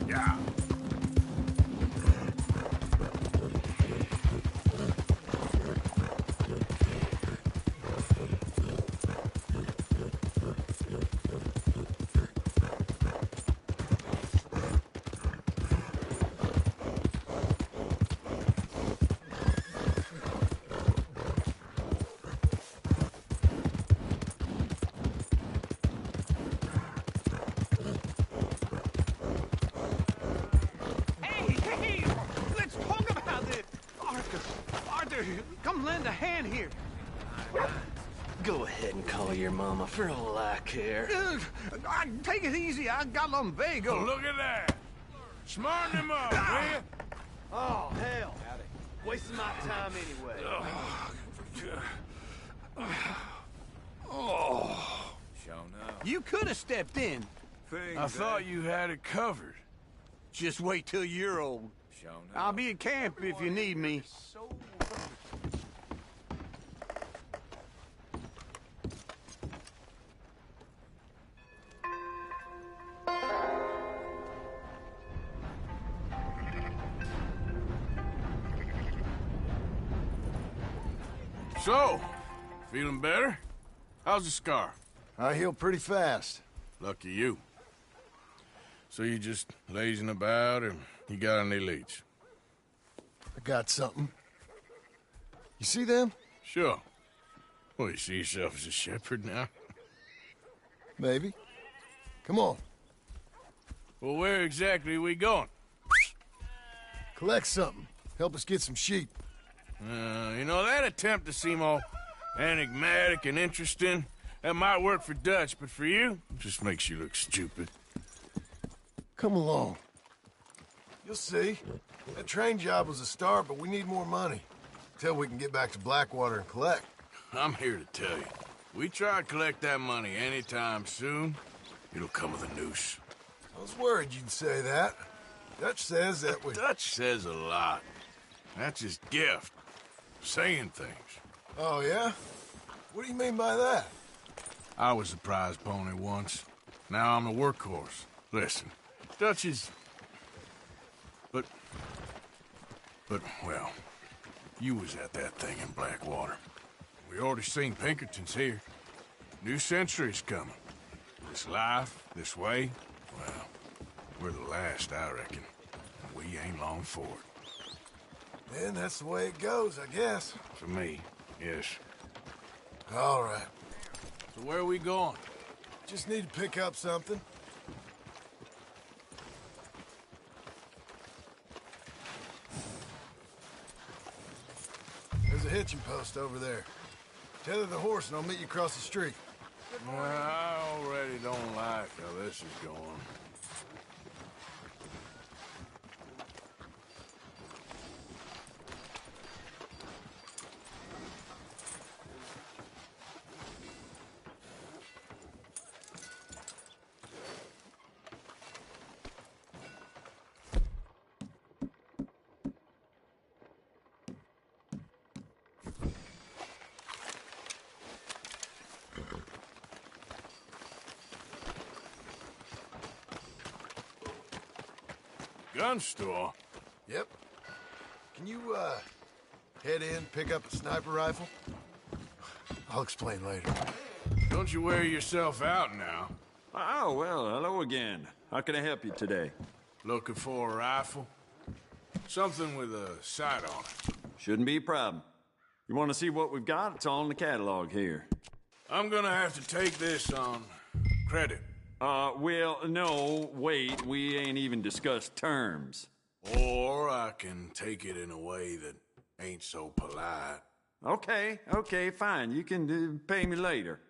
Yeah. Hey, let's talk about this. Arthur, come lend a hand here. Go ahead and call your mama for all I care. Take it easy. I got lumbago. Oh, look at that. Smarten him up, will you? Oh, hell. Wasting my time anyway. Oh. Shown up. You could have stepped in. I thought you had it covered. Just wait till you're old. Shown up. I'll be at camp if you need me. So, feeling better? How's the scar? I heal pretty fast. Lucky you. So you just lazing about, or you got any leads? I got something. You see them? Sure. Well, you see yourself as a shepherd now? Maybe. Come on. Well, where exactly are we going? Collect something. Help us get some sheep. You know, that attempt to seem all enigmatic and interesting, that might work for Dutch, but for you, it just makes you look stupid. Come along. You'll see. That train job was a start, but we need more money. Till we can get back to Blackwater and collect. I'm here to tell you, we try to collect that money anytime soon, it'll come with a noose. I was worried you'd say that. Dutch says that we... Dutch says a lot. That's his gift. Saying things. Oh, yeah? What do you mean by that? I was the prize pony once. Now I'm the workhorse. Listen, Dutch is... But, well, you was at that thing in Blackwater. We already seen Pinkertons here. New century's coming. This life, this way, well, we're the last, I reckon. We ain't long for it. Then that's the way it goes, I guess. For me, yes. All right. So where are we going? Just need to pick up something. There's a hitching post over there. Tether the horse and I'll meet you across the street. I already don't like how this is going. Gun store? Yep. Can you, head in, pick up a sniper rifle? I'll explain later. Don't you wear yourself out now? Oh, well, hello again. How can I help you today? Looking for a rifle? Something with a sight on it. Shouldn't be a problem. You want to see what we've got? It's all in the catalog here. I'm gonna have to take this on credit. Well, no, wait, we ain't even discussed terms. Or I can take it in a way that ain't so polite. Okay, fine. You can pay me later.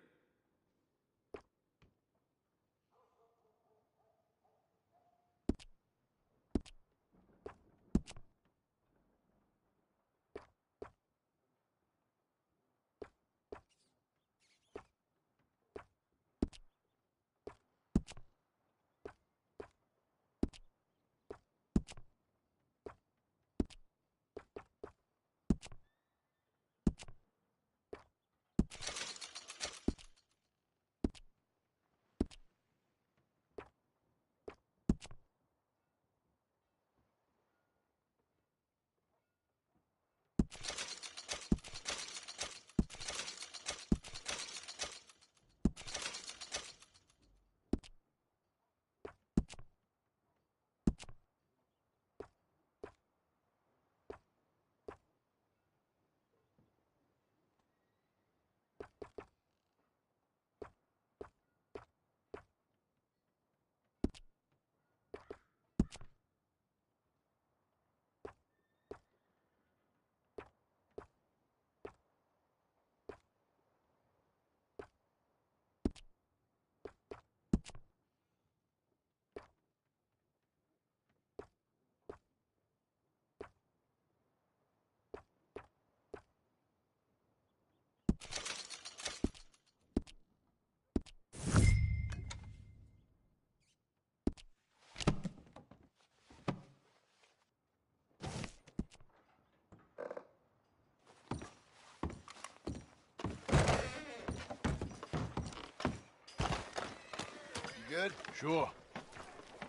good? Sure.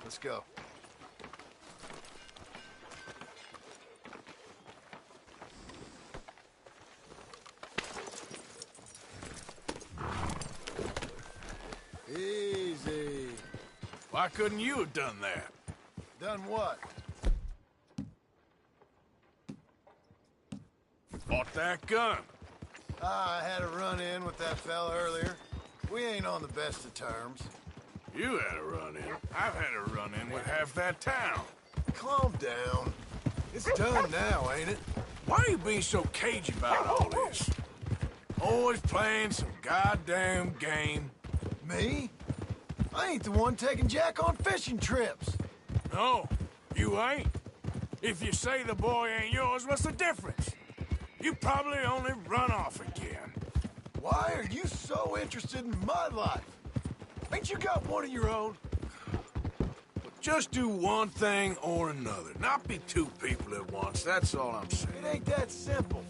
Let's go. Easy. Why couldn't you have done that? Done what? Bought that gun. I had a run-in with that fella earlier. We ain't on the best of terms. You had a run-in. I've had a run-in with half that town. Calm down. It's done now, ain't it? Why are you being so cagey about all this? Always playing some goddamn game. Me? I ain't the one taking Jack on fishing trips. No, you ain't. If you say the boy ain't yours, what's the difference? You probably only run off again. Why are you so interested in my life? Ain't you got one of your own? Just do one thing or another. Not be two people at once, that's all I'm saying. It ain't that simple.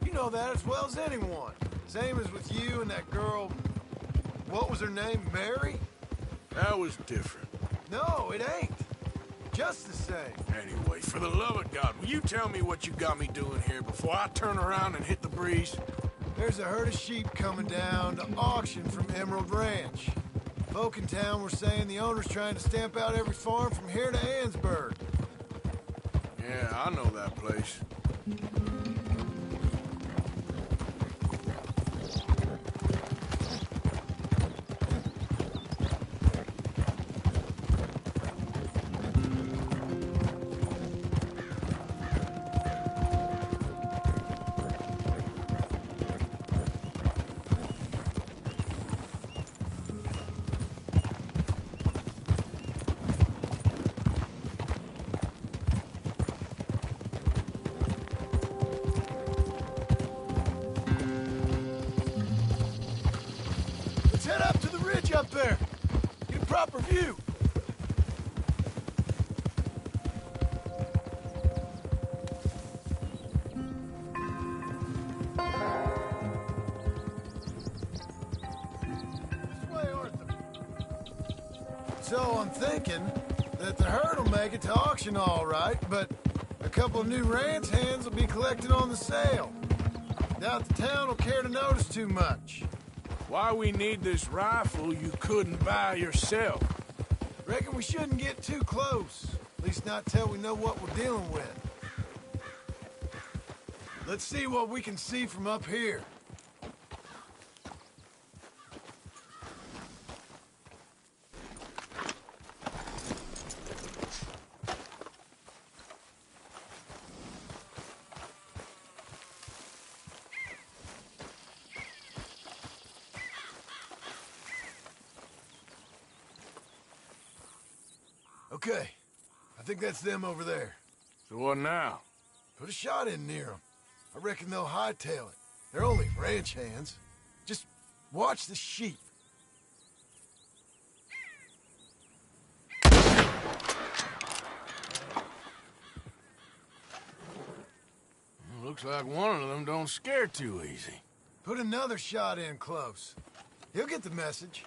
You know that as well as anyone. Same as with you and that girl... What was her name? Mary? That was different. No, it ain't. Just the same. Anyway, for the love of God, will you tell me what you got me doing here before I turn around and hit the breeze? There's a herd of sheep coming down to auction from Emerald Ranch. Folk in town were saying the owner's trying to stamp out every farm from here to Ansburg. Yeah, I know that place. Let's head up to the ridge up there. Get a proper view. This way, Arthur. So I'm thinking that the herd will make it to auction all right, but a couple of new ranch hands will be collecting on the sale. Doubt the town will care to notice too much. Why we need this rifle you couldn't buy yourself? Reckon we shouldn't get too close. At least not till we know what we're dealing with. Let's see what we can see from up here. Okay, I think that's them over there. So what now? Put a shot in near them. I reckon they'll hightail it. They're only ranch hands. Just watch the sheep. Looks like one of them don't scare too easy. Put another shot in close. He'll get the message.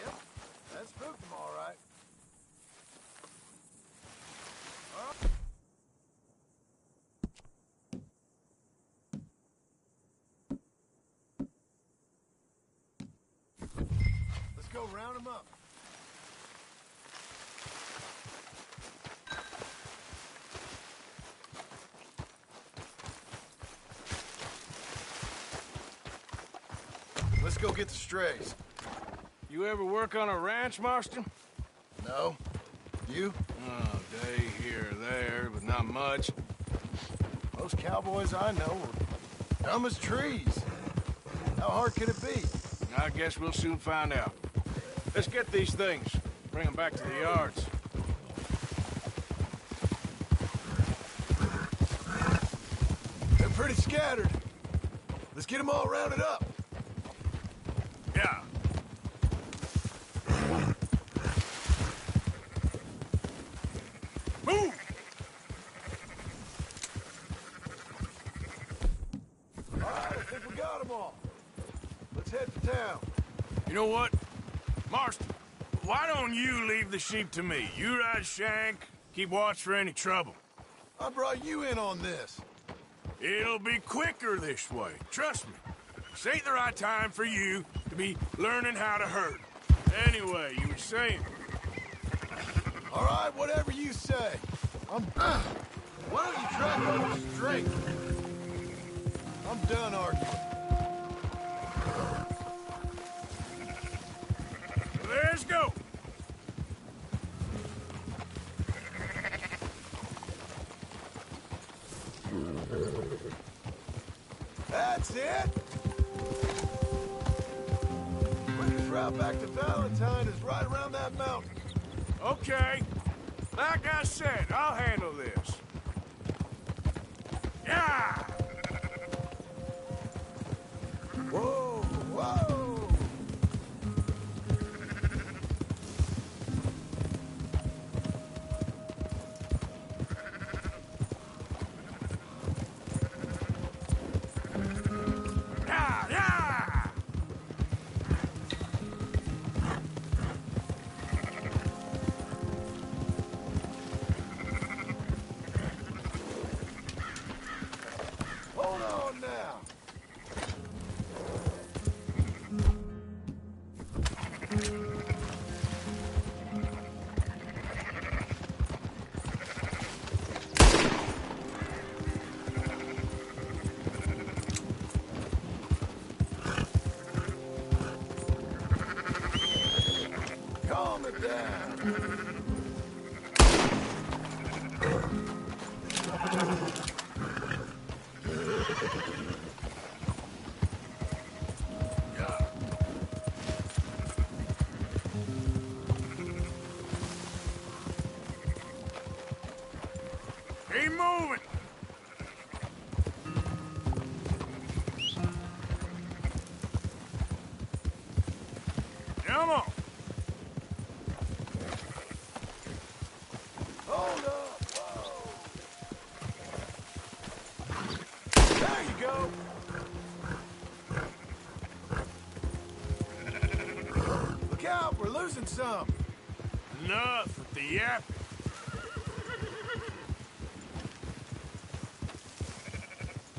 Yep, that spooked him all right. Let's go round him up. Let's go get the strays. You ever work on a ranch, Marston? No? You? Oh, day here or there, but not much. Most cowboys I know are dumb as trees. How hard could it be? I guess we'll soon find out. Let's get these things. Bring them back to the yards. They're pretty scattered. Let's get them all rounded up. Yeah. Move! All right, I think we got them all. Let's head for town. You know what? Marston, why don't you leave the sheep to me? You ride Shank, keep watch for any trouble. I brought you in on this. It'll be quicker this way, trust me. This ain't the right time for you to be learning how to herd. Anyway, you were saying... All right, whatever you say. Why don't you try going straight? I'm done arguing. Let's go! That's it! Quickest route back to Valentine is right around that mountain. Okay. Like I said, I'll handle this. Yeah! Whoa, whoa! Yeah, yeah! Hold on now. Calm it down. Keep moving! Come on! Hold up. Whoa. There you go. Look out, we're losing some. Enough with the yapping.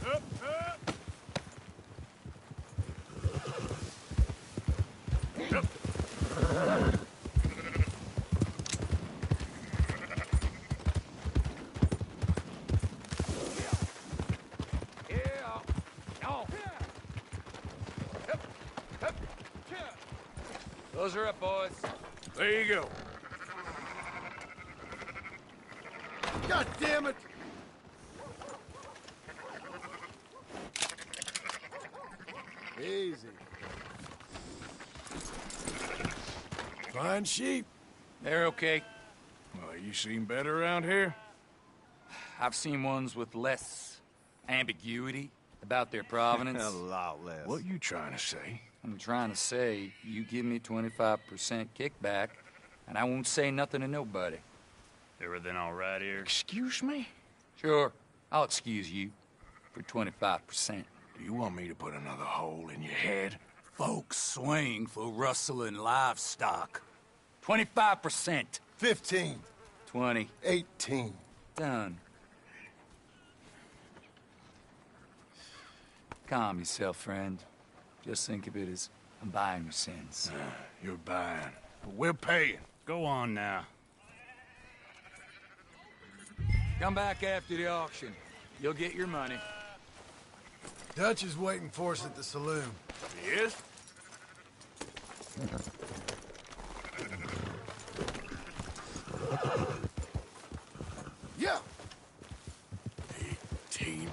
Up, up! Up. Yeah. Oh. Those are up, boys. There you go. God damn it. Easy. Fine sheep. They're okay. Well, you seem better around here? I've seen ones with less ambiguity about their provenance. A lot less. What you trying to say? I'm trying to say, you give me 25% kickback, and I won't say nothing to nobody. Everything all right here? Excuse me? Sure, I'll excuse you for 25%. Do you want me to put another hole in your head? Folks swing for rustling livestock. 25%. 15. 20. 18. Done. Calm yourself, friend. Just think of it as I'm buying your sins. You're buying, but we're paying. Go on now. Come back after the auction. You'll get your money. Dutch is waiting for us at the saloon. Yes? Yeah. 18%.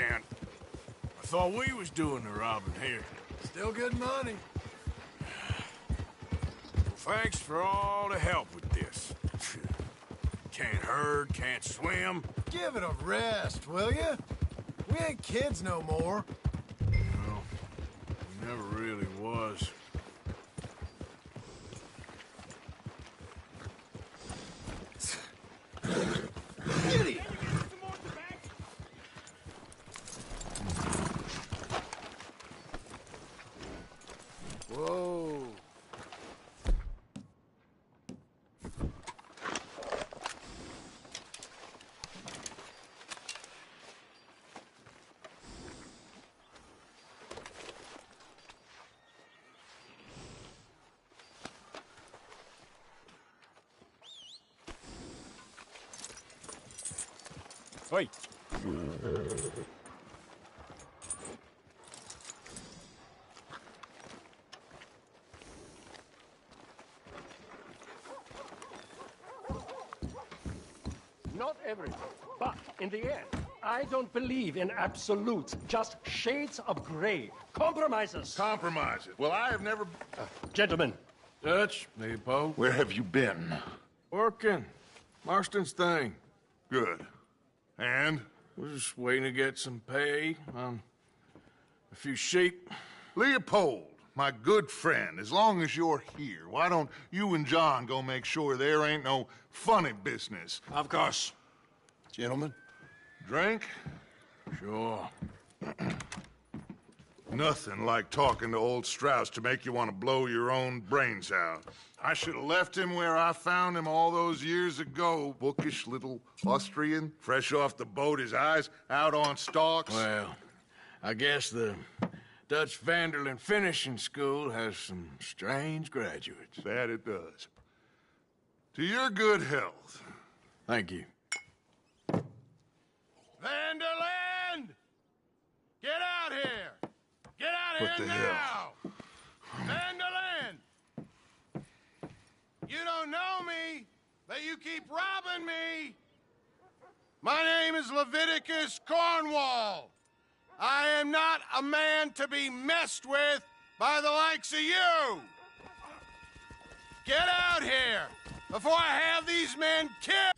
I thought we was doing the robbing here. Still good money. Thanks for all the help with this. Can't herd, can't swim. Give it a rest, will you? We ain't kids no more. Well, he never really was. Idiot! Whoa. Wait. Not everything, but in the end, I don't believe in absolutes, just shades of gray. Compromises. Compromises. Well, I have never... Gentlemen, Dutch, Leopold. Where have you been? Working. Marston's thing. Good. And? We're just waiting to get some pay on a few sheep. Leopold, my good friend, as long as you're here, why don't you and John go make sure there ain't no funny business? Of course. Gentlemen? Drink? Sure. Nothing like talking to old Strauss to make you want to blow your own brains out. I should have left him where I found him all those years ago. Bookish little Austrian, fresh off the boat, his eyes out on stalks. Well, I guess the Dutch Vanderlyn Finishing School has some strange graduates. That it does. To your good health. Thank you. Vanderland! Get out here! Get out What here the now! hell? Vanderland! You don't know me, but you keep robbing me! My name is Leviticus Cornwall. I am not a man to be messed with by the likes of you! Get out here before I have these men killed!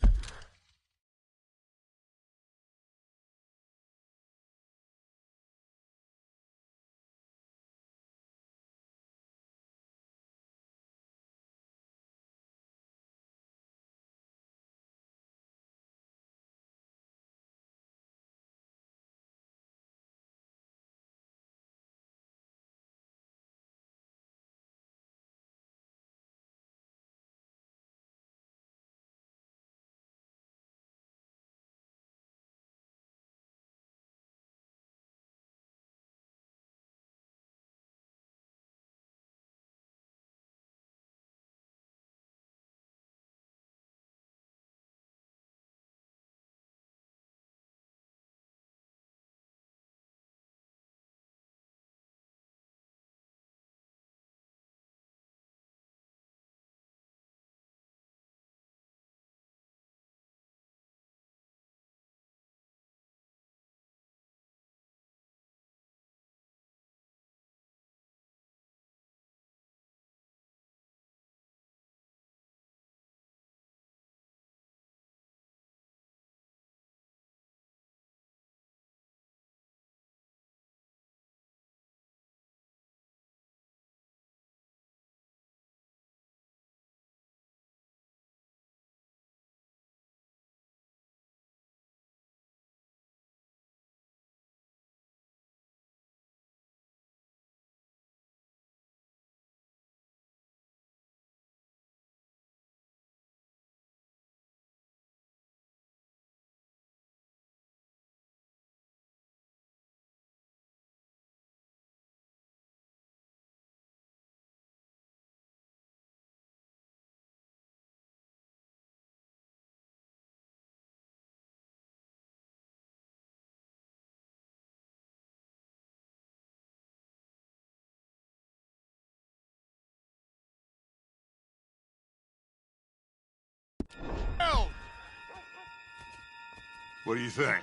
What do you think?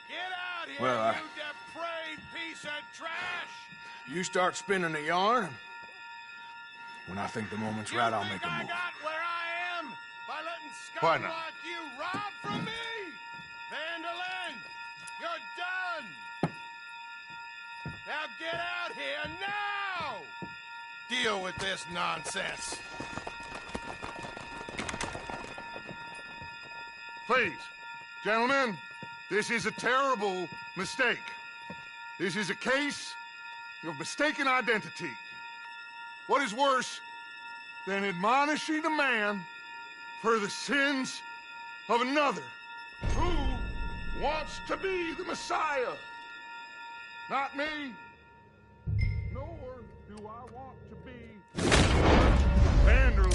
Get out here, Well, you depraved piece of trash! You start spinning the yarn. When I think the moment's right, I'll make a I move. got where I am by letting Why scum not? like you rob from me? Vanderland, you're done! Now get out here now! Deal with this nonsense. Please, gentlemen, this is a terrible mistake. This is a case of mistaken identity. What is worse than admonishing a man for the sins of another? Who wants to be the Messiah? Not me. Nor do I want to be Vanderlyn.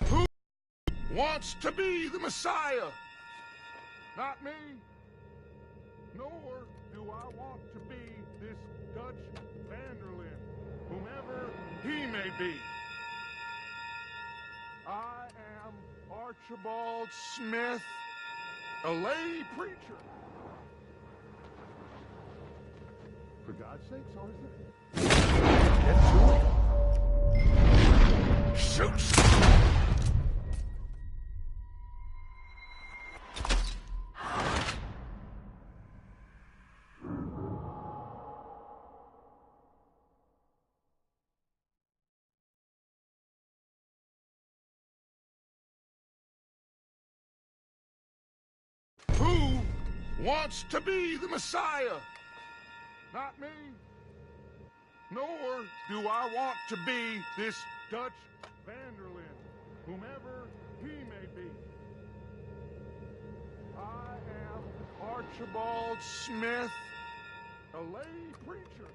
Who wants to be the Messiah? Not me. Nor do I want to be this Dutch Vanderlyn, whomever he may be. I am Archibald Smith, a lay preacher. For God's sakes, Arthur, get to it. Shoot! Who wants to be the Messiah? Not me. Nor do I want to be this Dutch Vanderlyn, whomever he may be. I am Archibald Smith, a lay preacher.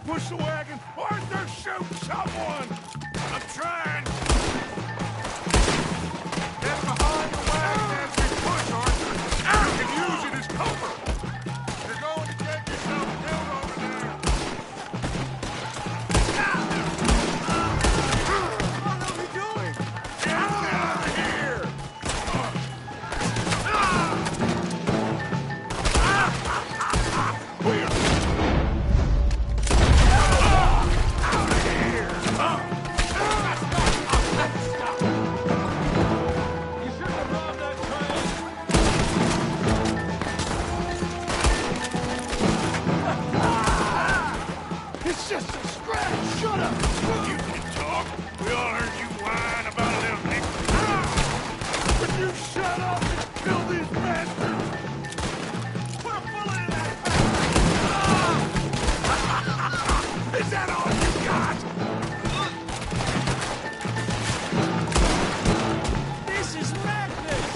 Push the wagon! Arthur, shoot someone! I'm trying! Get behind the wagon as we push, Arthur! You can use it as cover! You're going to get yourself killed over there! What are we doing? Get out of here! Just a scratch! Shut up! You can talk. We all heard you whine about a little thing. Would you shut up and kill these bastards? Put a bullet in that bastard! Is that all you got? This is madness!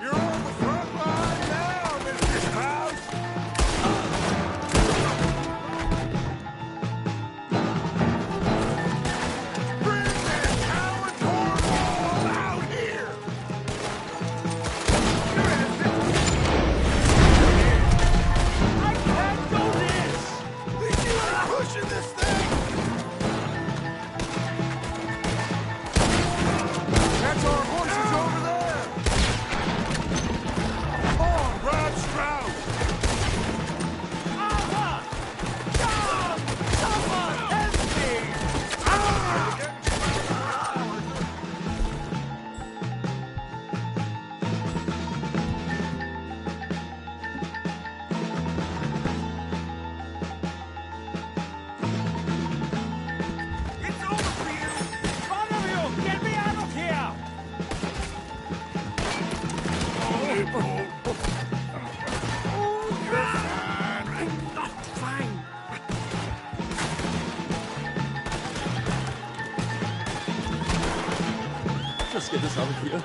You're on the front line now, Mr. Strauss! Let's get this out of here.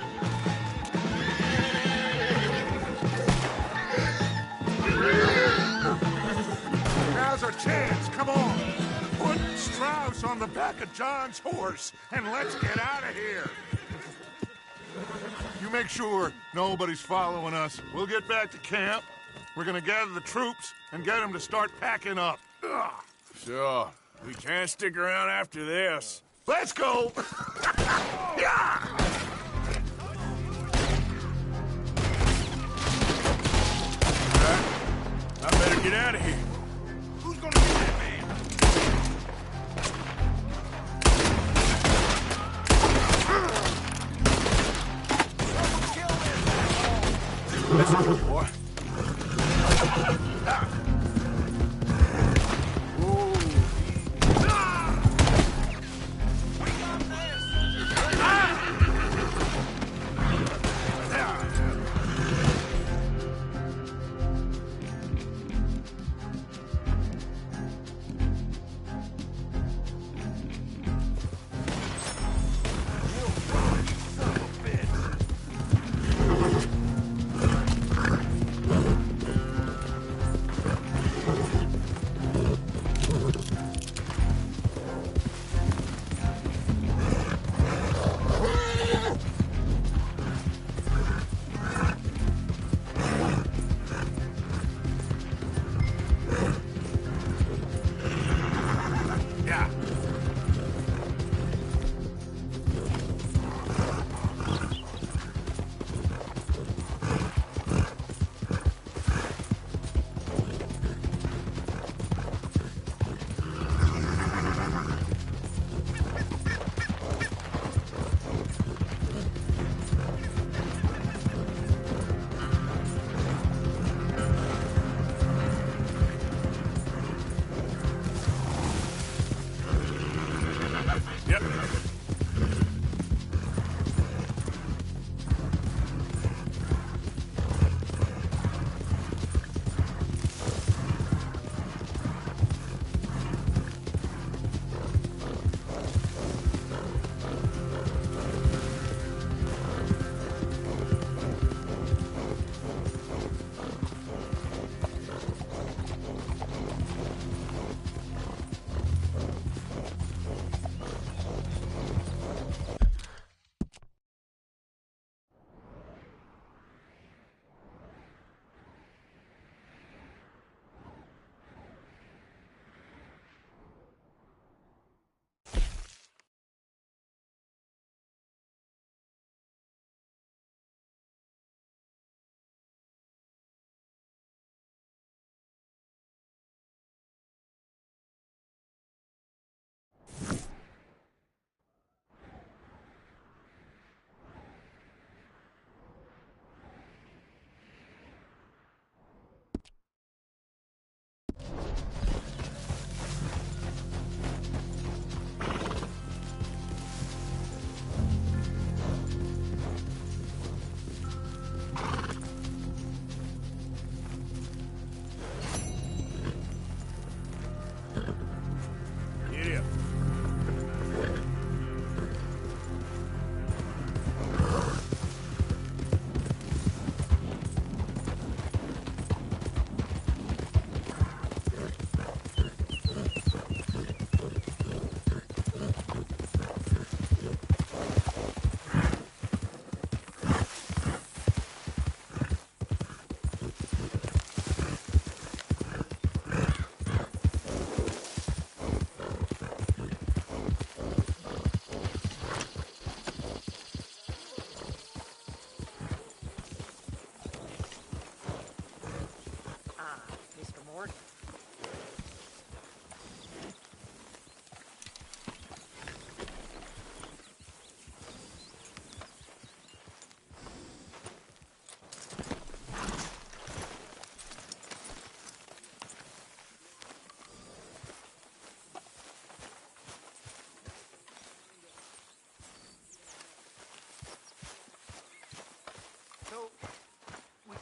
Now's our chance. Come on. Put Strauss on the back of John's horse, and let's get out of here. You make sure nobody's following us. We'll get back to camp. We're gonna gather the troops and get them to start packing up. Ugh. Sure. We can't stick around after this. Let's go! Yeah! I better get out of here. Who's gonna get that man? Let's go, boy.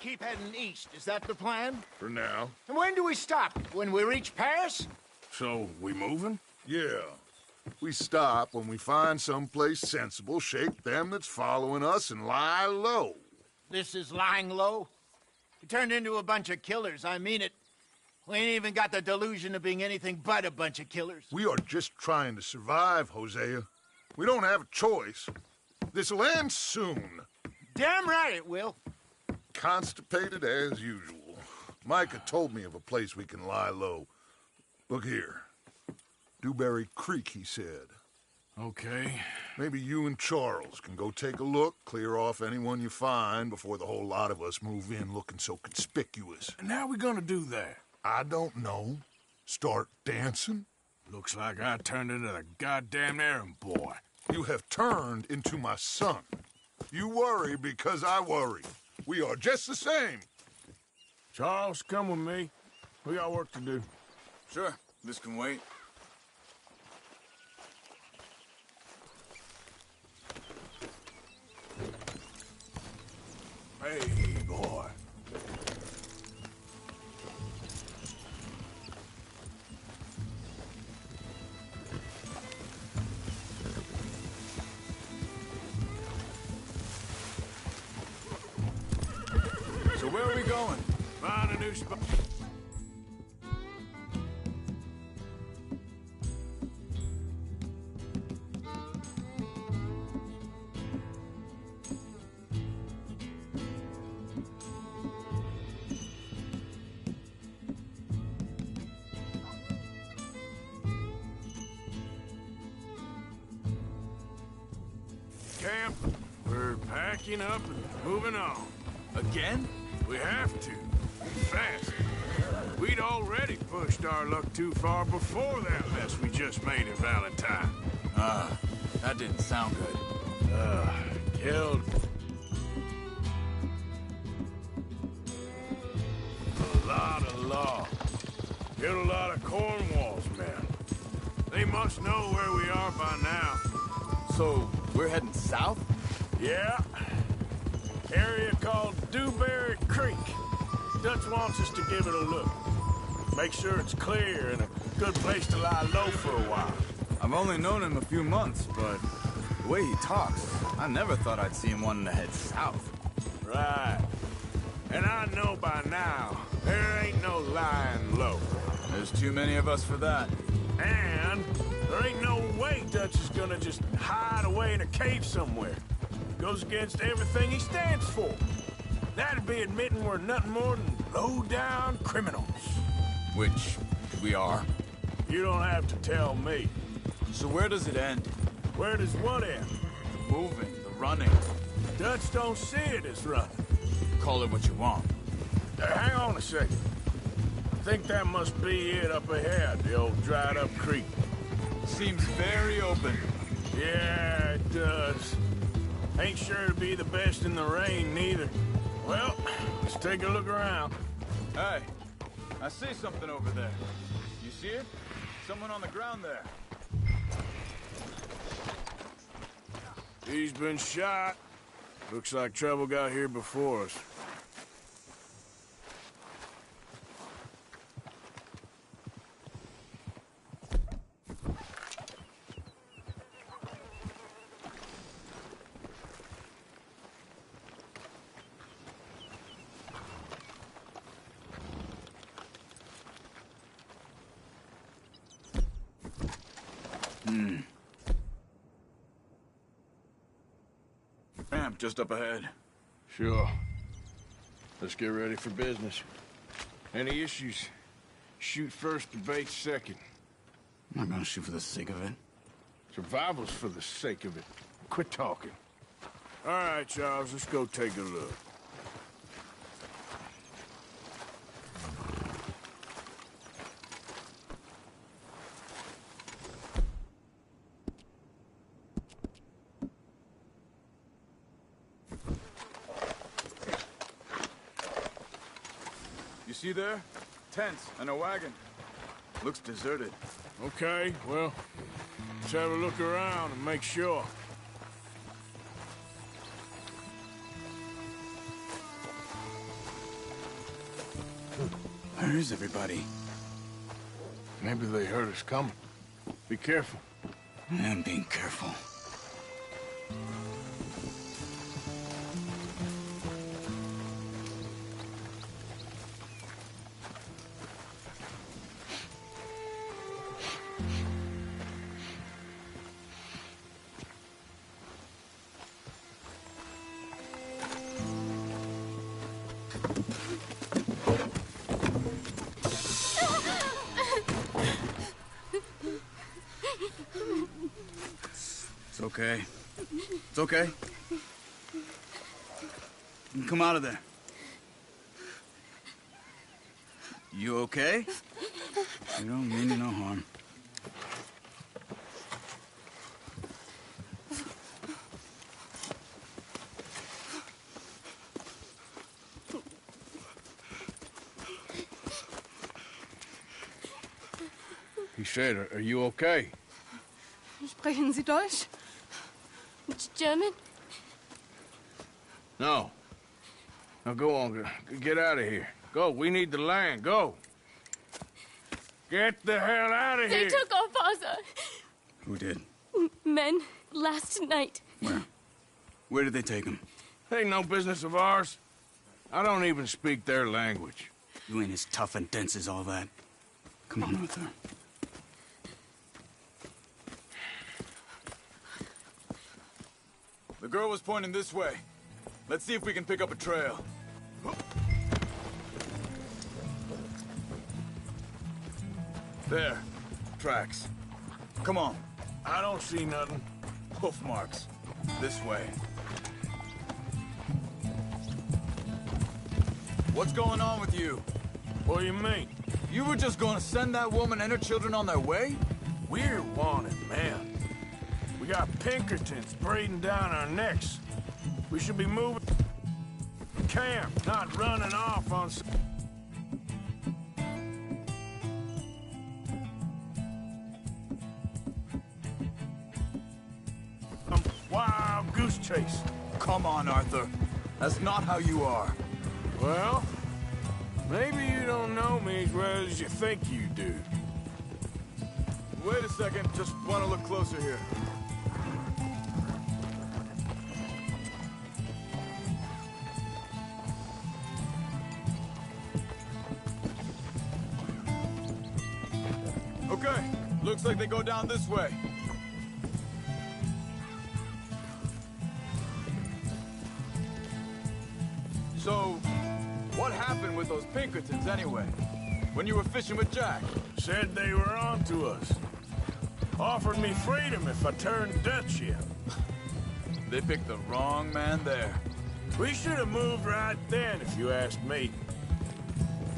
Keep heading east. Is that the plan? For now. And when do we stop? When we reach Paris? So, we moving? Yeah. We stop when we find someplace sensible, shake them that's following us, and lie low. This is lying low? We turned into a bunch of killers, I mean it. We ain't even got the delusion of being anything but a bunch of killers. We are just trying to survive, Hosea. We don't have a choice. This'll end soon. Damn right it will. Constipated as usual. Micah told me of a place we can lie low. Look here. Dewberry Creek, he said. Okay. Maybe you and Charles can go take a look, clear off anyone you find before the whole lot of us move in looking so conspicuous. And how we gonna do that? I don't know. Start dancing? Looks like I turned into the goddamn errand boy. You have turned into my son. You worry because I worry. We are just the same. Charles, come with me. We got work to do. Sure, this can wait. Hey, boy. So where are we going? Find a new spot. Camp, we're packing up and moving on. Again? We have to. Fast. We'd already pushed our luck too far before that mess we just made in Valentine. That didn't sound good. Killed a lot of law. Killed a lot of Cornwall's men. They must know where we are by now. So, we're heading south? Yeah. Area called Dewberry Creek. Dutch wants us to give it a look. Make sure it's clear and a good place to lie low for a while. I've only known him a few months, but the way he talks, I never thought I'd see him wanting to head south. Right. And I know by now, there ain't no lying low. There's too many of us for that. And there ain't no way Dutch is gonna just hide away in a cave somewhere. Goes against everything he stands for. That'd be admitting we're nothing more than low-down criminals. Which we are. You don't have to tell me. So where does it end? Where does what end? Moving, the running. Dutch don't see it as running. Call it what you want. Hang on a second. I think that must be it up ahead, the old dried-up creek. Seems very open. Yeah, it does. Ain't sure to be the best in the rain, neither. Well, let's take a look around. Hey, I see something over there. You see it? Someone on the ground there. He's been shot. Looks like trouble got here before us. Ramp just up ahead. Sure. Let's get ready for business. Any issues? Shoot first, debate second. I'm not gonna shoot for the sake of it. Survival's for the sake of it. Quit talking. All right, Charles, let's go take a look. You see there? Tents and a wagon. Looks deserted. Okay, well, let's have a look around and make sure. Where is everybody? Maybe they heard us coming. Be careful. I am being careful. It's okay. It's okay. You can come out of there. You okay? You don't mean you no harm. He said, are you okay? Sprechen Sie Deutsch? German? No. Now go on, get out of here. Go, we need the land, go. Get the hell out of here! They took our father. Who did? Men, last night. Where? Where did they take him? Ain't no business of ours. I don't even speak their language. You ain't as tough and dense as all that. Come on, Arthur. The girl was pointing this way. Let's see if we can pick up a trail. There. Tracks. Come on. I don't see nothing. Hoof marks. This way. What's going on with you? What do you mean? You were just gonna send that woman and her children on their way? We're wanted men. We got Pinkertons breathing down our necks. We should be moving camp, not running off on some wild goose chase. Come on, Arthur. That's not how you are. Well, maybe you don't know me as well as you think you do. Wait a second. Just want to look closer here. Okay. Looks like they go down this way. So, what happened with those Pinkertons anyway? When you were fishing with Jack? Said they were on to us. Offered me freedom if I turned Dutch yet. They picked the wrong man there. We should have moved right then, if you asked me.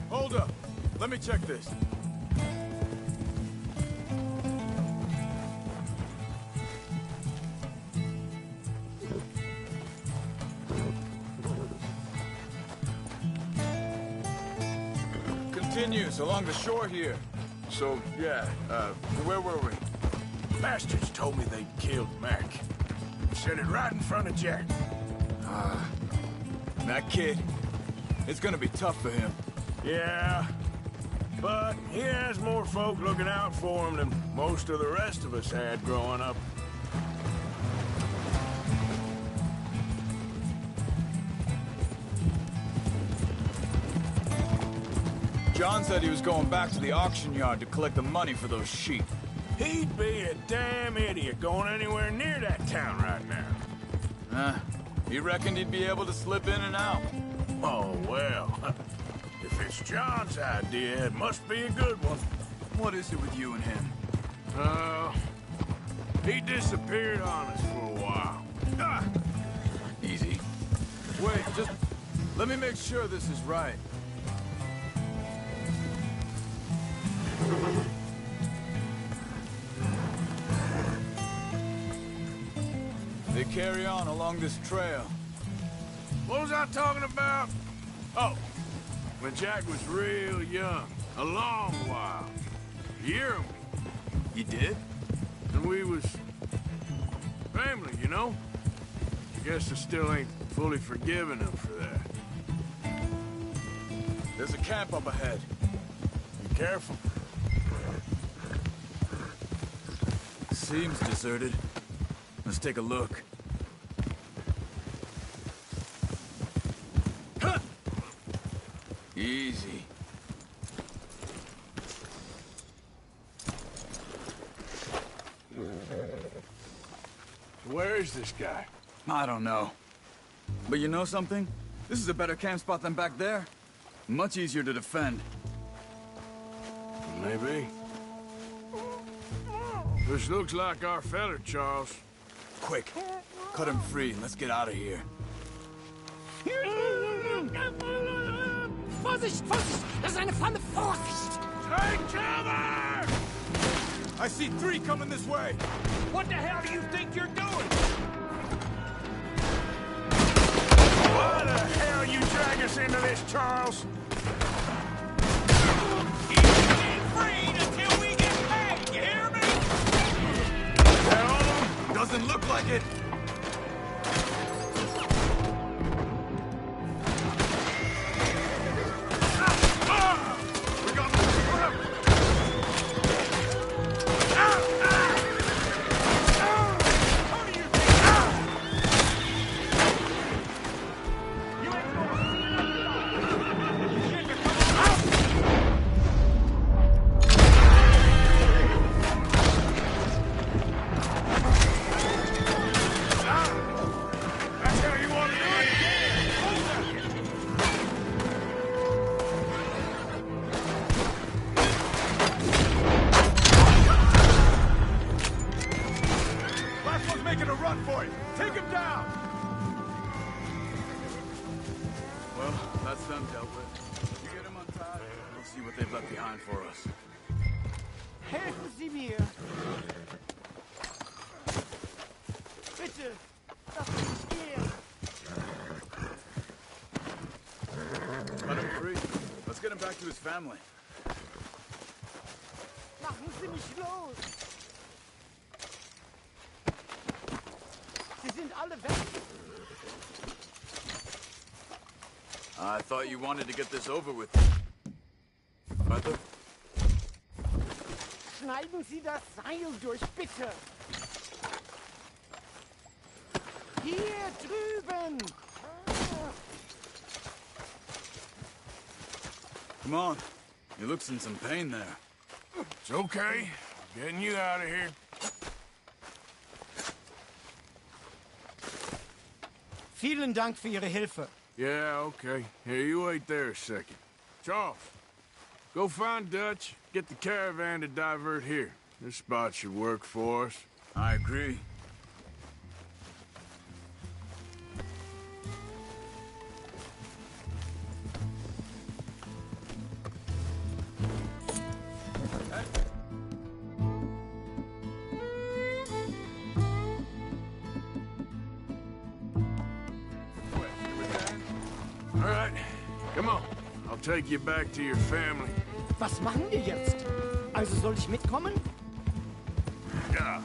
Hold up. Let me check this. Continues along the shore here. So, yeah, where were we? Bastards told me they'd killed Mac. Said it right in front of Jack. That kid, it's gonna be tough for him. Yeah, but he has more folk looking out for him than most of the rest of us had growing up. John said he was going back to the auction yard to collect the money for those sheep. He'd be a damn idiot going anywhere near that town right now. He reckoned he'd be able to slip in and out. Oh, well. If it's John's idea, it must be a good one. What is it with you and him? He disappeared on us for a while. Easy. Wait, just let me make sure this is right. They carry on along this trail. What was I talking about? Oh, when Jack was real young, a long while. A year ago. You did? And we was family, you know? Guess I still ain't fully forgiven him for that. There's a camp up ahead. Be careful. Seems deserted. Let's take a look. Easy. Where is this guy? I don't know. But you know something? This is a better camp spot than back there. Much easier to defend. Maybe. This looks like our feller, Charles. Quick, cut him free and let's get out of here. Vorsicht, Vorsicht! Das ist eine Falle! Vorsicht! Take cover! I see 3 coming this way. What the hell do you think you're doing? Why the hell you drag us into this, Charles? Doesn't look like it. That's them dealt with. You get them untied, we'll see what they've left behind for us. Helfen Sie mir! Bitte! Lass mich gehen! Let him free. Let's get him back to his family. Machen Sie mich los! Sie sind alle weg! I thought you wanted to get this over with. Arthur? Schneiden Sie das Seil durch, bitte! Hier drüben! Come on. You look's in some pain there. It's okay. Getting you out of here. Vielen Dank für Ihre Hilfe. Yeah, okay. Here, you wait there a second. Charles, go find Dutch, get the caravan to divert here. This spot should work for us. I agree. All right, come on. I'll take you back to your family. Was machen wir jetzt? Also soll ich mitkommen? Ja.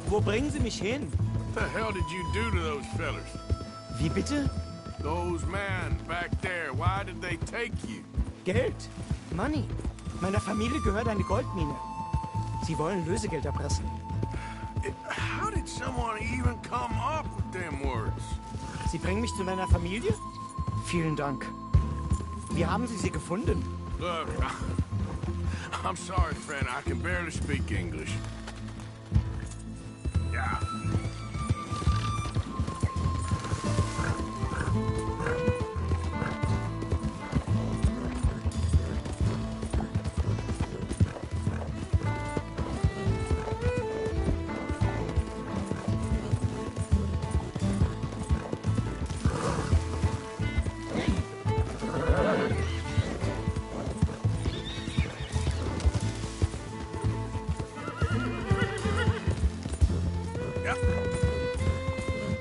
Wo bringen Sie mich hin? What the hell did you do to those fellers? Wie bitte? Those men back there, why did they take you? Geld. Money. Meiner Familie gehört eine Goldmine. Sie wollen Lösegeld erpressen. How did someone even come up with them words? Sie bringen mich zu meiner Familie? Vielen Dank. Wie haben Sie sie gefunden? Look, I'm sorry, friend. I can barely speak English. Yeah.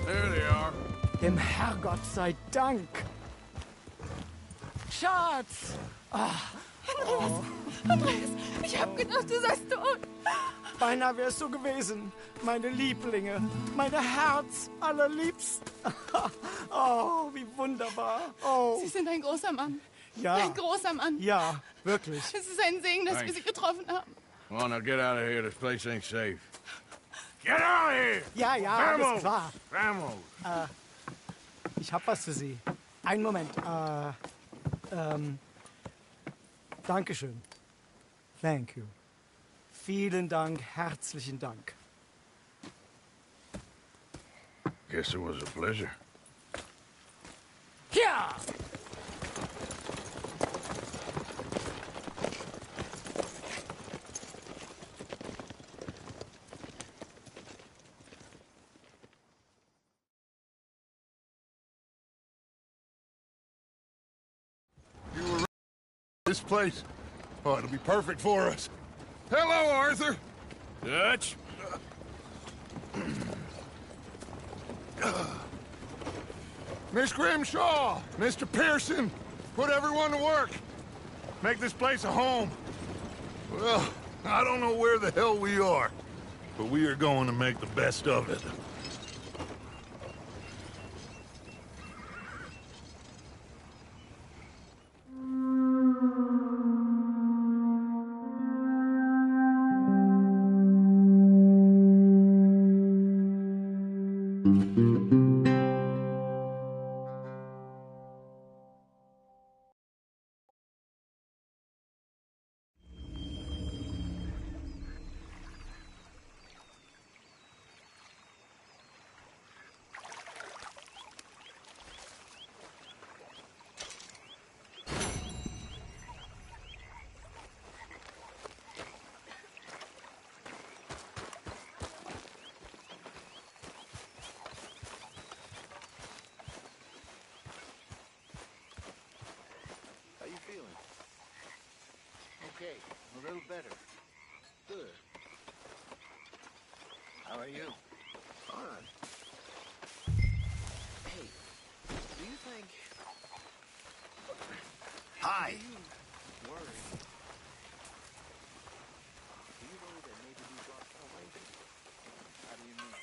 There they are. Dem Herrgott sei Dank. Schatz! Ah. Oh. Andreas, ich hab gedacht, du seist tot. Beinahe wär's so gewesen. Meine Lieblinge, meine Herz allerliebsten. Oh, wie wunderbar. Oh. Sie sind ein großer Mann. Ja. Ein großer Mann. Ja, wirklich. Es ist ein Segen, dass wir Thanks. Sie getroffen haben. Come on, now get out of here. This place ain't safe. Get out of here! Ja, ja, alles klar. Vamos! Ich hab was für Sie. Einen Moment. Dankeschön. Thank you. Vielen Dank, herzlichen Dank. Guess it was a pleasure. Ja! This place, oh, it'll be perfect for us. Hello, Arthur. Dutch? Miss Grimshaw, Mr. Pearson, put everyone to work. Make this place a home. Well, I don't know where the hell we are, but we are going to make the best of it. How you feeling? Okay, a little better. Good. How are you? Fine. Hey, do you think... Hi. Do you worry? Do you worry that maybe we brought her away? How do you mean?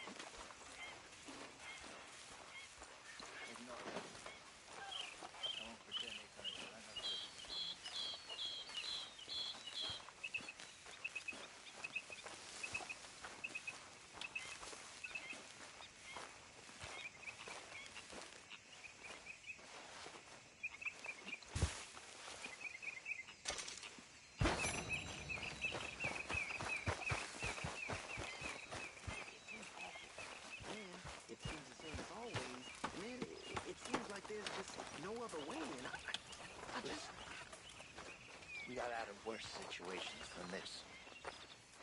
Ignore it. I won't pretend ignorance. I know this. It seems the same as always. Man, it seems like there's just no other way, and I just... We got out of worse situations than this.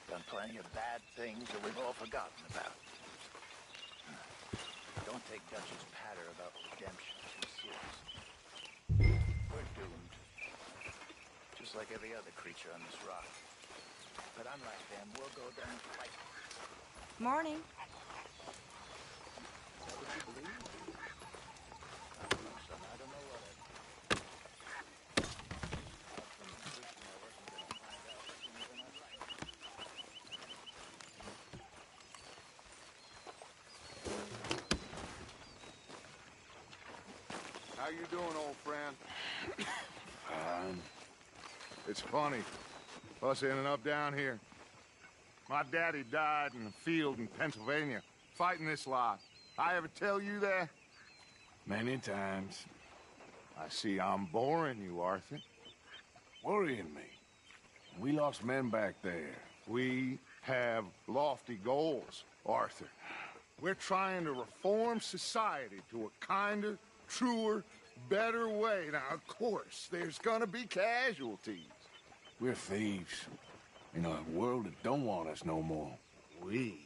Done plenty of bad things that we've all forgotten about. Don't take Dutch's patter about redemption too seriously. We're doomed. Just like every other creature on this rock. But unlike them, we'll go down fighting. Morning. Would you believe? I don't know, son. I don't know what I... From the Christian, I wasn't going to find out sooner than I'd like. How you doing, old friend? It's funny, us ending up down here. My daddy died in the field in Pennsylvania, fighting this lot. I ever tell you that? Many times. I see I'm boring you, Arthur. Worrying me. We lost men back there. We have lofty goals, Arthur. We're trying to reform society to a kinder, truer, better way. Now, of course, there's gonna be casualties. We're thieves. In a world that don't want us no more. We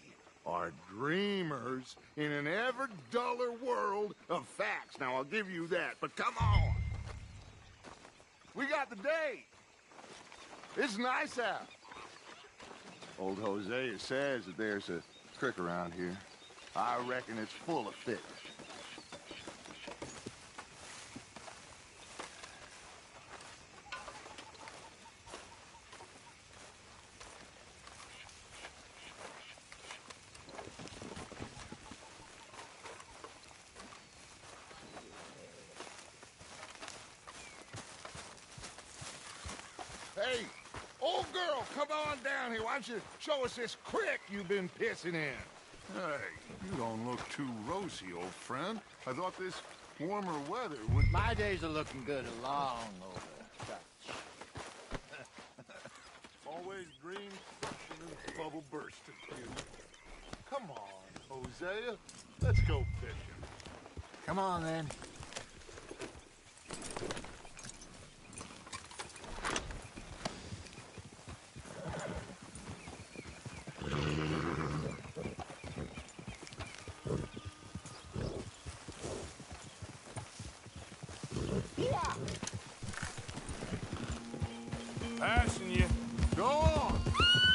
are dreamers in an ever duller world of facts. Now, I'll give you that, but come on. We got the day. It's nice out. Old Hosea says that there's a creek around here. I reckon it's full of fish. Hey, old girl, come on down here. Why don't you show us this creek you've been pissing in? Hey, you don't look too rosy, old friend. I thought this warmer weather would... My days are looking good along over Dutch. Always dreams suction and bubble bursting. Come on, Hosea. Let's go fishing. Come on, then. Passing you. Go on.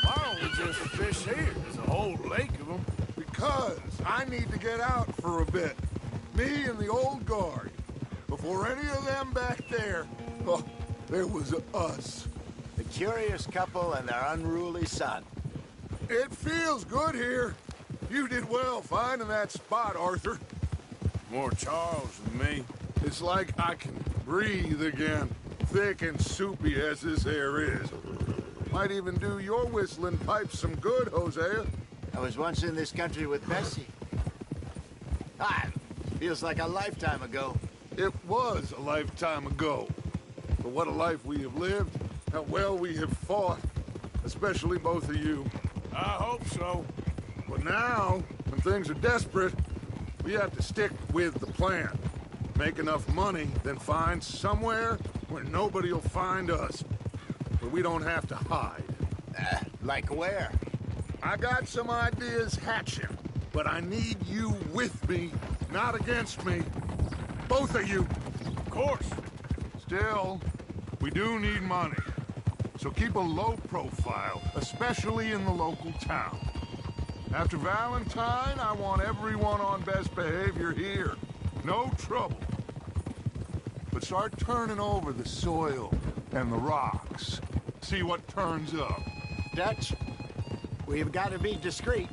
Why don't we just fish here? There's a whole lake of them. Because I need to get out for a bit. Me and the old guard. Before any of them back there, oh, there was us. The curious couple and their unruly son. It feels good here. You did well finding that spot, Arthur. More Charles than me. It's like I can breathe again. Thick and soupy as this air is. Might even do your whistling pipes some good, Hosea. I was once in this country with Bessie. Feels like a lifetime ago. It was a lifetime ago. But what a life we have lived. How well we have fought. Especially both of you. I hope so. But now, when things are desperate, we have to stick with the plan. Make enough money, then find somewhere where nobody will find us. Where we don't have to hide. Like where? I got some ideas hatching, but I need you with me, not against me. Both of you. Of course. Still, we do need money. So keep a low profile, especially in the local town. After Valentine, I want everyone on best behavior here. No trouble. But start turning over the soil and the rocks. See what turns up. Dutch, we've got to be discreet.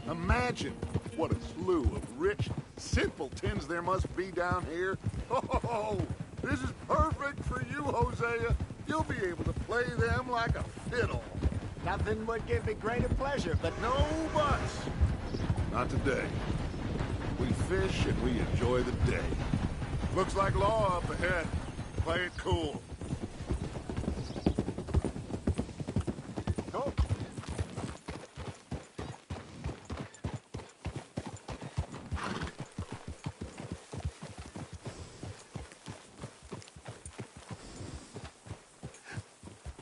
Imagine what a slew of rich simpletons there must be down here. Oh, this is perfect for you, Hosea. You'll be able to play them like a fiddle. Nothing would give me greater pleasure, but No buts. Not today. We fish and we enjoy the day. Looks like law up ahead. Play it cool. Go.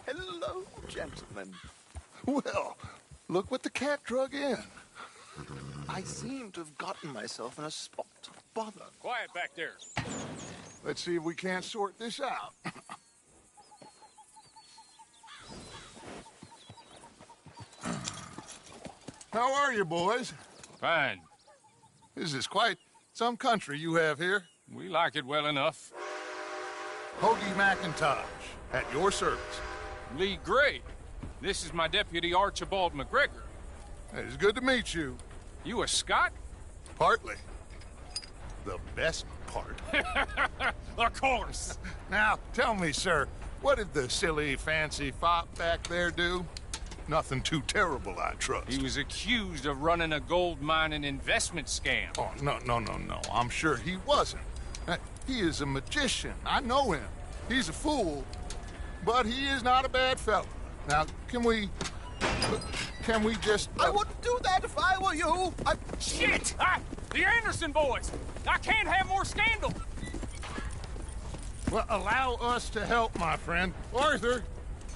Hello, gentlemen. Well, look what the cat drug in. I seem to have gotten myself in a spot of bother. Quiet back there. Let's see if we can't sort this out. How are you, boys? Fine. This is quite some country you have here. We like it well enough. Hoagie McIntosh, at your service. Lee Gray. This is my deputy Archibald McGregor. It's good to meet you. You a Scot? Partly. The best part. Of course. Now, tell me, sir, what did the silly, fancy fop back there do? Nothing too terrible, I trust. He was accused of running a gold mining investment scam. Oh, no. I'm sure he wasn't. He is a magician. I know him. He's a fool, but he is not a bad fellow. Now, can we just... I wouldn't do that if I were you. Shit! The Anderson boys! I can't have more scandal! Well, allow us to help, my friend. Arthur!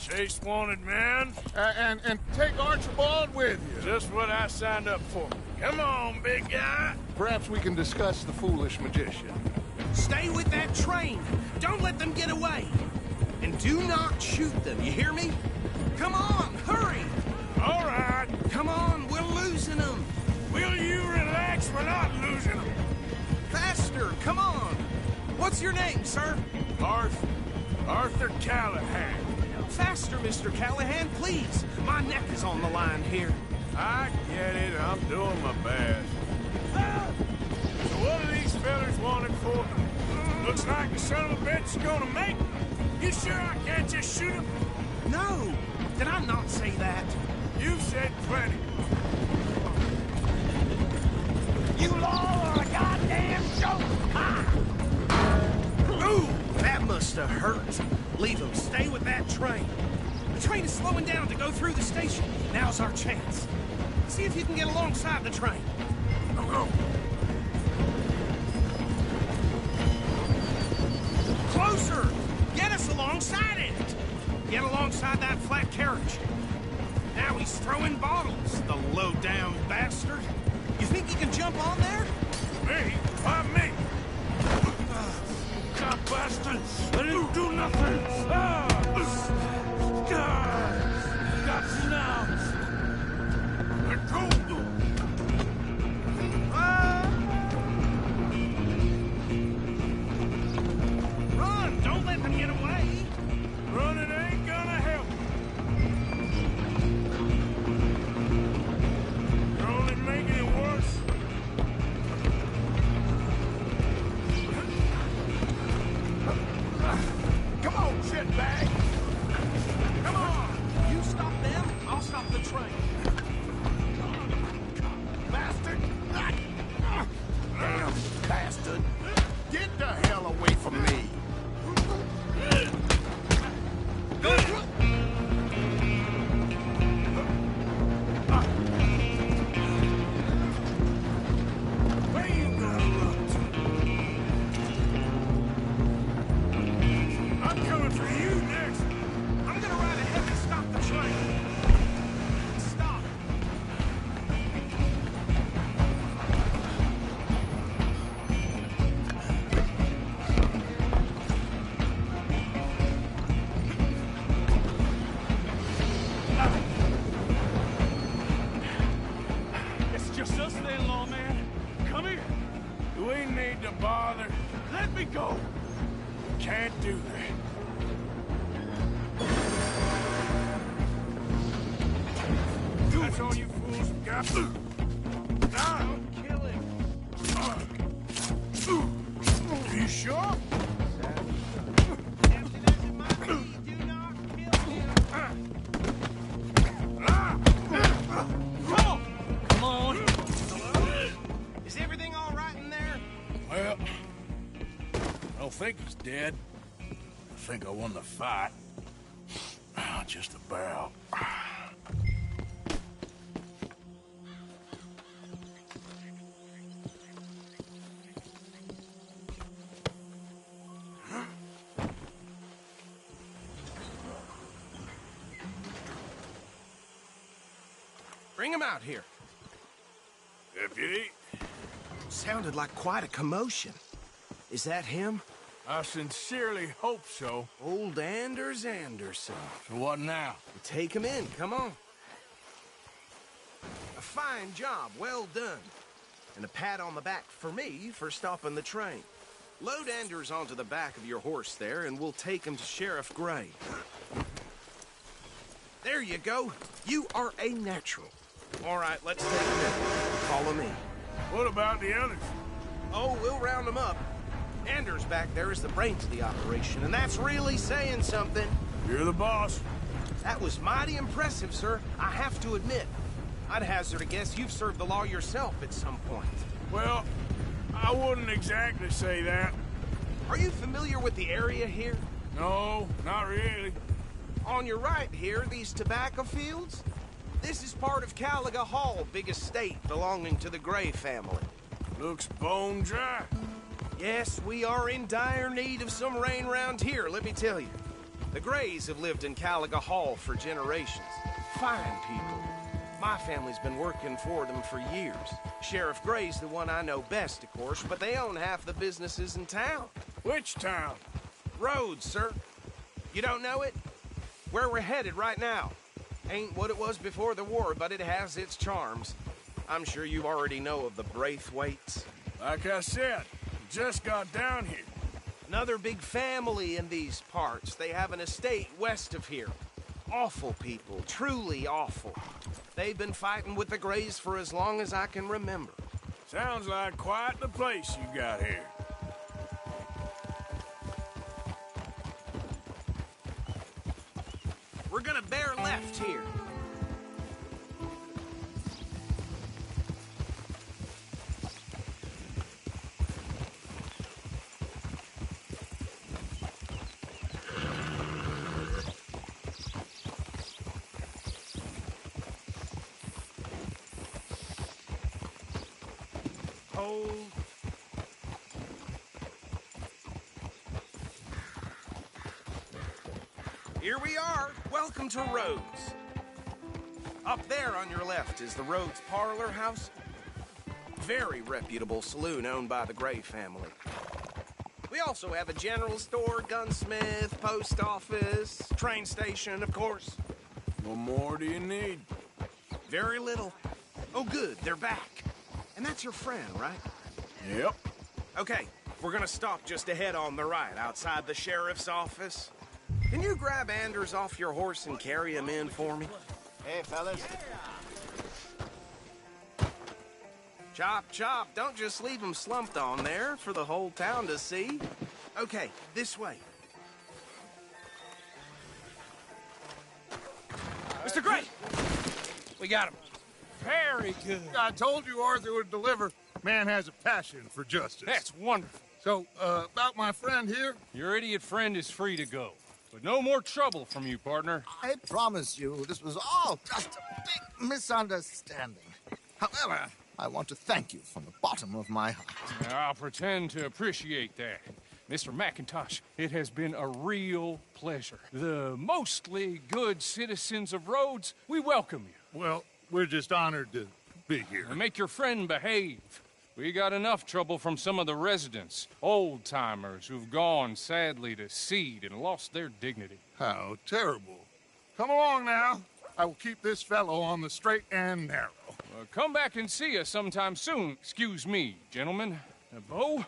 Chase wanted man. And take Archibald with you. Just what I signed up for. Come on, big guy. Perhaps we can discuss the foolish magician. Stay with that train. Don't let them get away. And do not shoot them, you hear me? Come on, hurry! All right. Come on, we're losing them. Will you relax? We're not losing them. Faster, come on. What's your name, sir? Arthur Callahan. Faster, Mr. Callahan, please. My neck is on the line here. I get it. I'm doing my best. So what are these fellas wanted for? Looks like the son of a bitch is gonna make. You sure I can't just shoot him? No! Did I not say that? You said plenty. You all are a goddamn joke! Ooh, that must have hurt. Leave him. Stay with that train. The train is slowing down to go through the station. Now's our chance. See if you can get alongside the train. Go. Closer! Get us alongside it! Get alongside that flat carriage. Now he's throwing bottles, the low-down bastard. You think you can jump on there? Me? Why me? God bastard! I didn't do nothing! Got you now! Let go! Run! Don't let them get away! Running ain't gonna help. You're only making it worse. Come on, shitbag! Come on! You stop them, I'll stop the train. Bastard! Bastard! Get the hell away from me! Where you gonna run to? I'm coming for you next. I'm gonna ride ahead and stop the train. Stop. It's just us then, lawman. Come here. We need to bother. Let me go. Can't do that. That's all you fools got. Don't kill him. You sure? Tempting as it might be, do not kill him. Come on. Is everything all right in there? Well, I don't think he's dead. I think I won the fight. Just about. Bring him out here. Deputy, Sounded like quite a commotion. Is that him? I sincerely hope so. Old Anders Anderson. So what now? Take him in, come on. A fine job, well done. And a pat on the back for me for stopping the train. Load Anders onto the back of your horse there, and we'll take him to Sheriff Gray. There you go. You are a natural. All right, let's take him in. Follow me. What about the others? Oh, we'll round them up. Anders back there is the brains of the operation, and that's really saying something. You're the boss. That was mighty impressive, sir. I have to admit. I'd hazard a guess you've served the law yourself at some point. Well, I wouldn't exactly say that. Are you familiar with the area here? No, not really. On your right here, these tobacco fields? This is part of Caliga Hall, big estate belonging to the Gray family. Looks bone dry. Yes, we are in dire need of some rain round here, let me tell you. The Grays have lived in Caliga Hall for generations. Fine people. My family's been working for them for years. Sheriff Gray's the one I know best, of course, but they own half the businesses in town. Which town? Rhodes, sir. You don't know it? Where we're headed right now. Ain't what it was before the war, but it has its charms. I'm sure you already know of the Braithwaites. Like I said, just got down here. Another big family in these parts. They have an estate west of here. Awful people, truly awful. They've been fighting with the Grays for as long as I can remember. Sounds like quite the place you got here. We're gonna bear left here. Hold. Here we are. Welcome to Rhodes. Up there on your left is the Rhodes Parlor House. Very reputable saloon owned by the Gray family. We also have a general store, gunsmith, post office, train station, of course. What more do you need? Very little. Oh, good, they're back. And that's your friend, right? Yep. Okay, we're gonna stop just ahead on the right, outside the sheriff's office. Can you grab Anders off your horse and carry him in for me? Hey, fellas. Chop, chop. Don't just leave him slumped on there for the whole town to see. Okay, this way. Mr. Gray! We got him. Very good. I told you Arthur would deliver. Man has a passion for justice. That's wonderful. So, about my friend here? Your idiot friend is free to go. But no more trouble from you, partner. I promise you, this was all just a big misunderstanding. However, I want to thank you from the bottom of my heart. I'll pretend to appreciate that. Mr. McIntosh, it has been a real pleasure. The mostly good citizens of Rhodes, we welcome you. Well, we're just honored to be here. And make your friend behave. We got enough trouble from some of the residents, old-timers who've gone, sadly, to seed and lost their dignity. How terrible. Come along now. I will keep this fellow on the straight and narrow. Come back and see us sometime soon. Excuse me, gentlemen. Bo,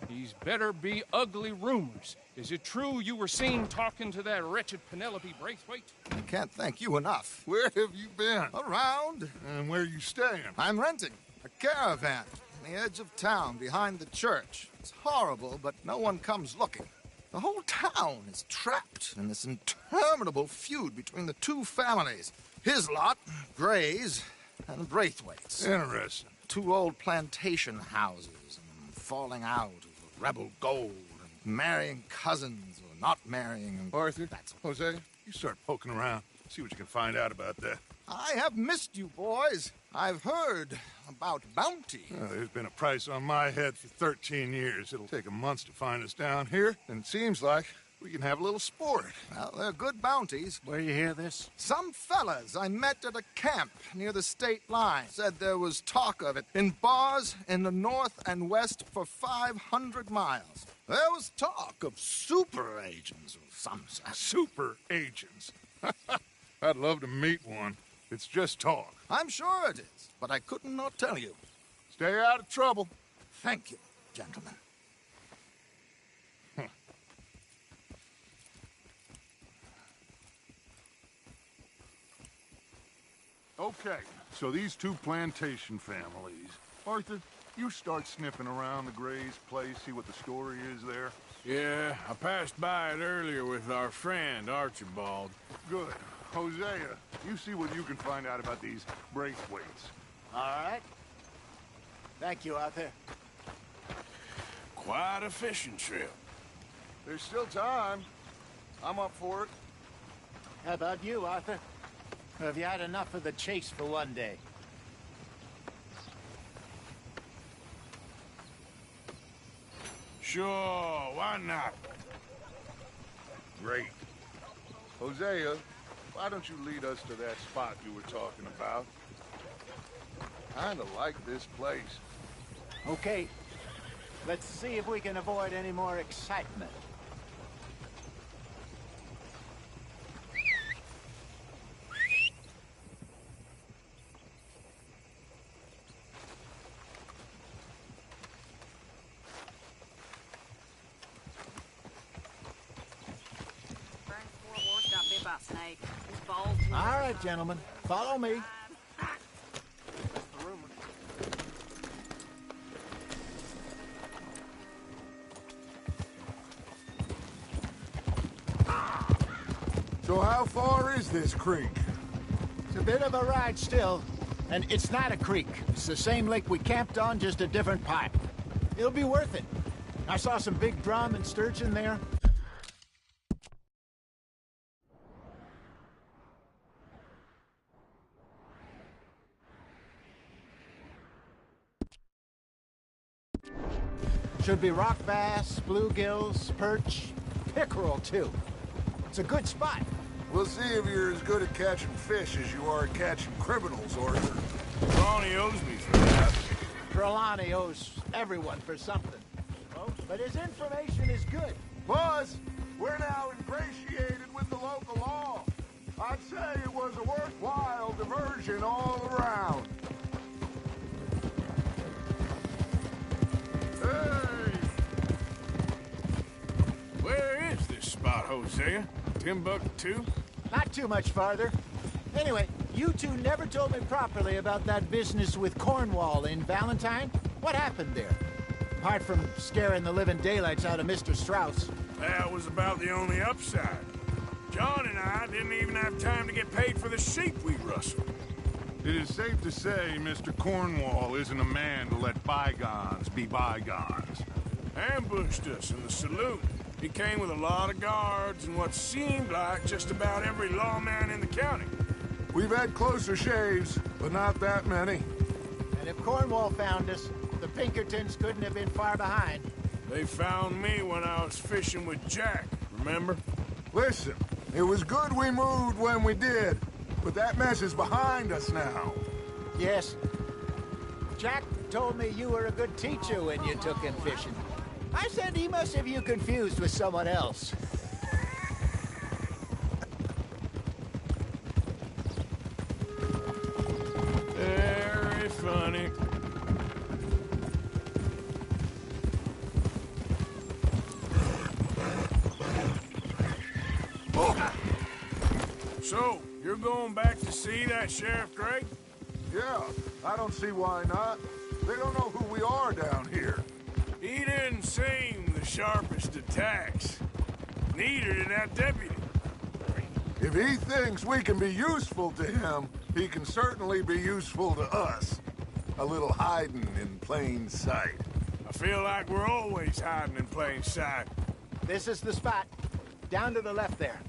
these better be ugly rumors. Is it true you were seen talking to that wretched Penelope Braithwaite? I can't thank you enough. Where have you been? Around. And where are you staying? I'm renting a caravan on the edge of town behind the church. It's horrible, but no one comes looking. The whole town is trapped in this interminable feud between the two families. His lot, Gray's, and Braithwaite's. Interesting. Two old plantation houses, and falling out over rebel gold, and marrying cousins or not marrying. And Arthur, Jose, you start poking around. See what you can find out about that. I have missed you, boys. I've heard about bounty. There's been a price on my head for 13 years. It'll take 'em months to find us down here, and it seems like we can have a little sport. Well, they're good bounties. Where you hear this? Some fellas I met at a camp near the state line said there was talk of it in bars in the north and west for 500 miles. There was talk of super agents of some sort. Super agents? I'd love to meet one. It's just talk. I'm sure it is, but I couldn't not tell you. Stay out of trouble. Thank you, gentlemen. Okay, so these two plantation families. Arthur, you start sniffing around the Gray's place, see what the story is there. Yeah, I passed by it earlier with our friend, Archibald. Good. Hosea, you see what you can find out about these Braithwaites. All right. Thank you, Arthur. Quite a fishing trip. There's still time. I'm up for it. How about you, Arthur? Or have you had enough of the chase for one day? Sure, why not? Great. Hosea, why don't you lead us to that spot you were talking about? Kinda like this place. Okay. Let's see if we can avoid any more excitement. All right, gentlemen. Follow me. So how far is this creek? It's a bit of a ride still. And it's not a creek. It's the same lake we camped on, just a different pipe. It'll be worth it. I saw some big drum and sturgeon there. Should be rock bass, bluegills, perch, pickerel too. It's a good spot. We'll see if you're as good at catching fish as you are at catching criminals, Arthur. Ronnie owes me for that. Trelawney owes everyone for something. Oh, but his information is good. Plus, we're now ingratiated with the local law. I'd say it was a worthwhile diversion all around. Hey! Where is this spot, Hosea? Timbuktu? Not too much farther. Anyway, you two never told me properly about that business with Cornwall in Valentine. What happened there? Apart from scaring the living daylights out of Mr. Strauss. That was about the only upside. John and I didn't even have time to get paid for the sheep we rustled. It is safe to say Mr. Cornwall isn't a man to let bygones be bygones. Ambushed us in the saloon. He came with a lot of guards and what seemed like just about every lawman in the county. We've had closer shaves, but not that many. And if Cornwall found us, the Pinkertons couldn't have been far behind. They found me when I was fishing with Jack, remember? Listen, it was good we moved when we did, but that mess is behind us now. Yes. Jack told me you were a good teacher when you took him fishing. I said he must have you confused with someone else. Very funny. Oh. So, you're going back to see that Sheriff Drake? Yeah, I don't see why not. They don't know who we are down here. He didn't seem the sharpest attacks. Neither did that deputy. If he thinks we can be useful to him, he can certainly be useful to us. A little hiding in plain sight. I feel like we're always hiding in plain sight. This is the spot. Down to the left there.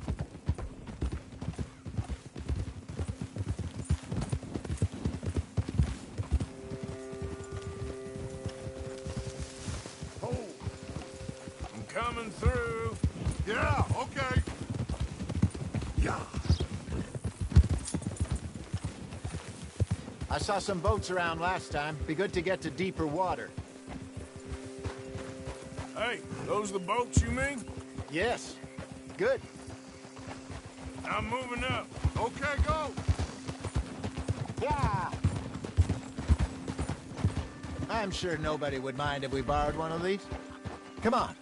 Coming through. Yeah, okay. Yeah. I saw some boats around last time. Be good to get to deeper water. Hey, those the boats you mean? Yes. Good. I'm moving up. Okay, go. Yeah. I'm sure nobody would mind if we borrowed one of these. Come on.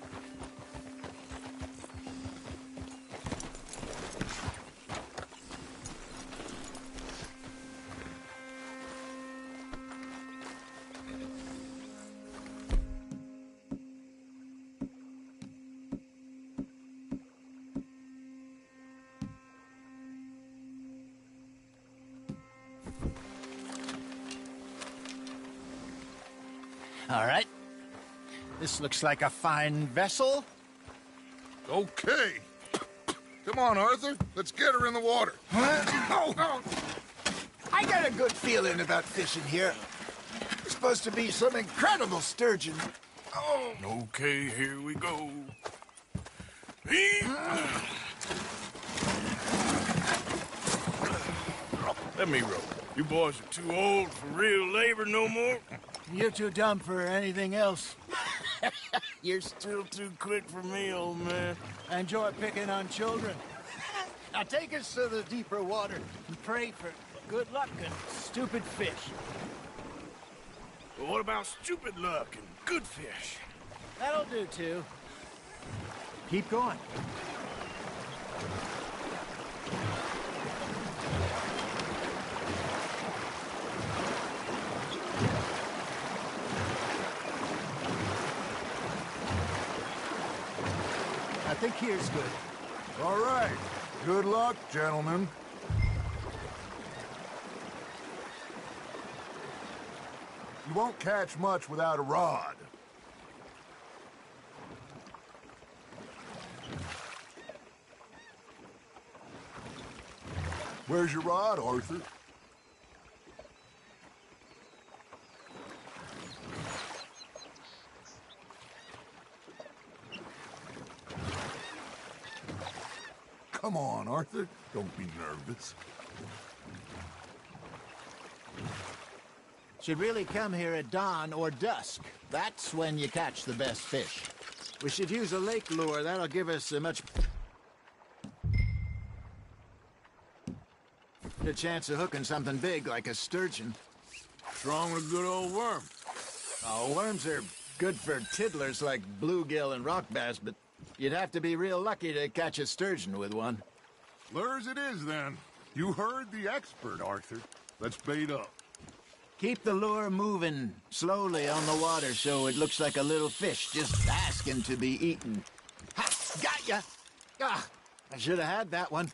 All right. This looks like a fine vessel. Okay. Come on, Arthur. Let's get her in the water. I got a good feeling about fishing here. There's supposed to be some incredible sturgeon. Oh. Okay, here we go. Let me row. You boys are too old for real labor no more. You're too dumb for anything else. You're still too quick for me, old man. I enjoy picking on children. Now take us to the deeper water and pray for good luck and stupid fish. But what about stupid luck and good fish? That'll do, too. Keep going. I think here's good. All right. Good luck, gentlemen. You won't catch much without a rod. Where's your rod, Arthur? Come on, Arthur. Don't be nervous. Should really come here at dawn or dusk. That's when you catch the best fish. We should use a lake lure. That'll give us a much a chance of hooking something big like a sturgeon. What's wrong with a good old worm? Oh, worms are good for tiddlers like bluegill and rock bass, but you'd have to be real lucky to catch a sturgeon with one. Lures it is, then. You heard the expert, Arthur. Let's bait up. Keep the lure moving slowly on the water so it looks like a little fish just asking to be eaten. Ha! Got ya! Ah, I should have had that one.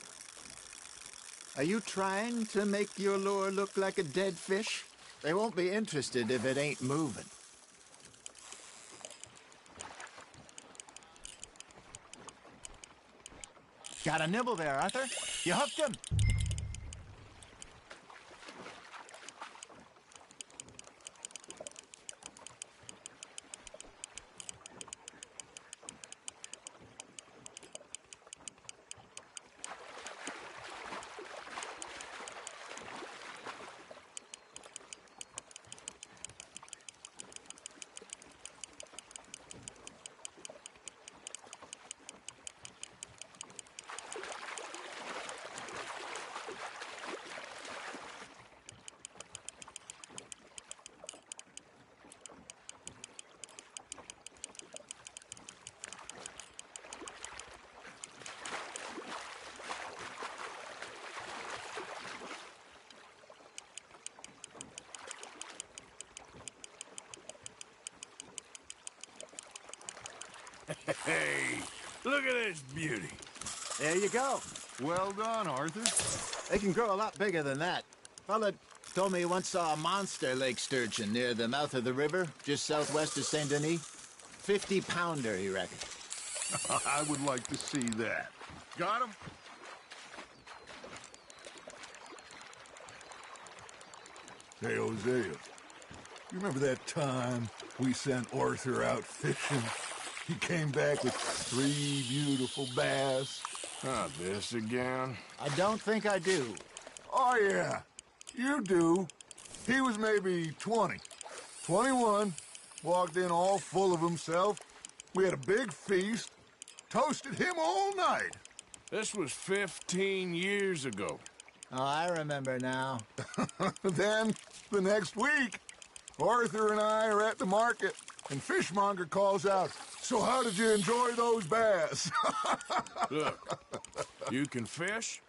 Are you trying to make your lure look like a dead fish? They won't be interested if it ain't moving. Got a nibble there, Arthur. You hooked him. Hey, look at this beauty. There you go. Well done, Arthur. They can grow a lot bigger than that. Fella told me he once saw a monster lake sturgeon near the mouth of the river, just southwest of Saint Denis. 50-pounder, he reckoned. I would like to see that. Got him? Hey, Hosea. You remember that time we sent Arthur out fishing? He came back with 3 beautiful bass. Not this again. I don't think I do. Oh, yeah. You do. He was maybe 20. 21. Walked in all full of himself. We had a big feast. Toasted him all night. This was 15 years ago. Oh, I remember now. Then, the next week, Arthur and I are at the market, and Fishmonger calls out, "So how did you enjoy those bass?" Look, you can fish,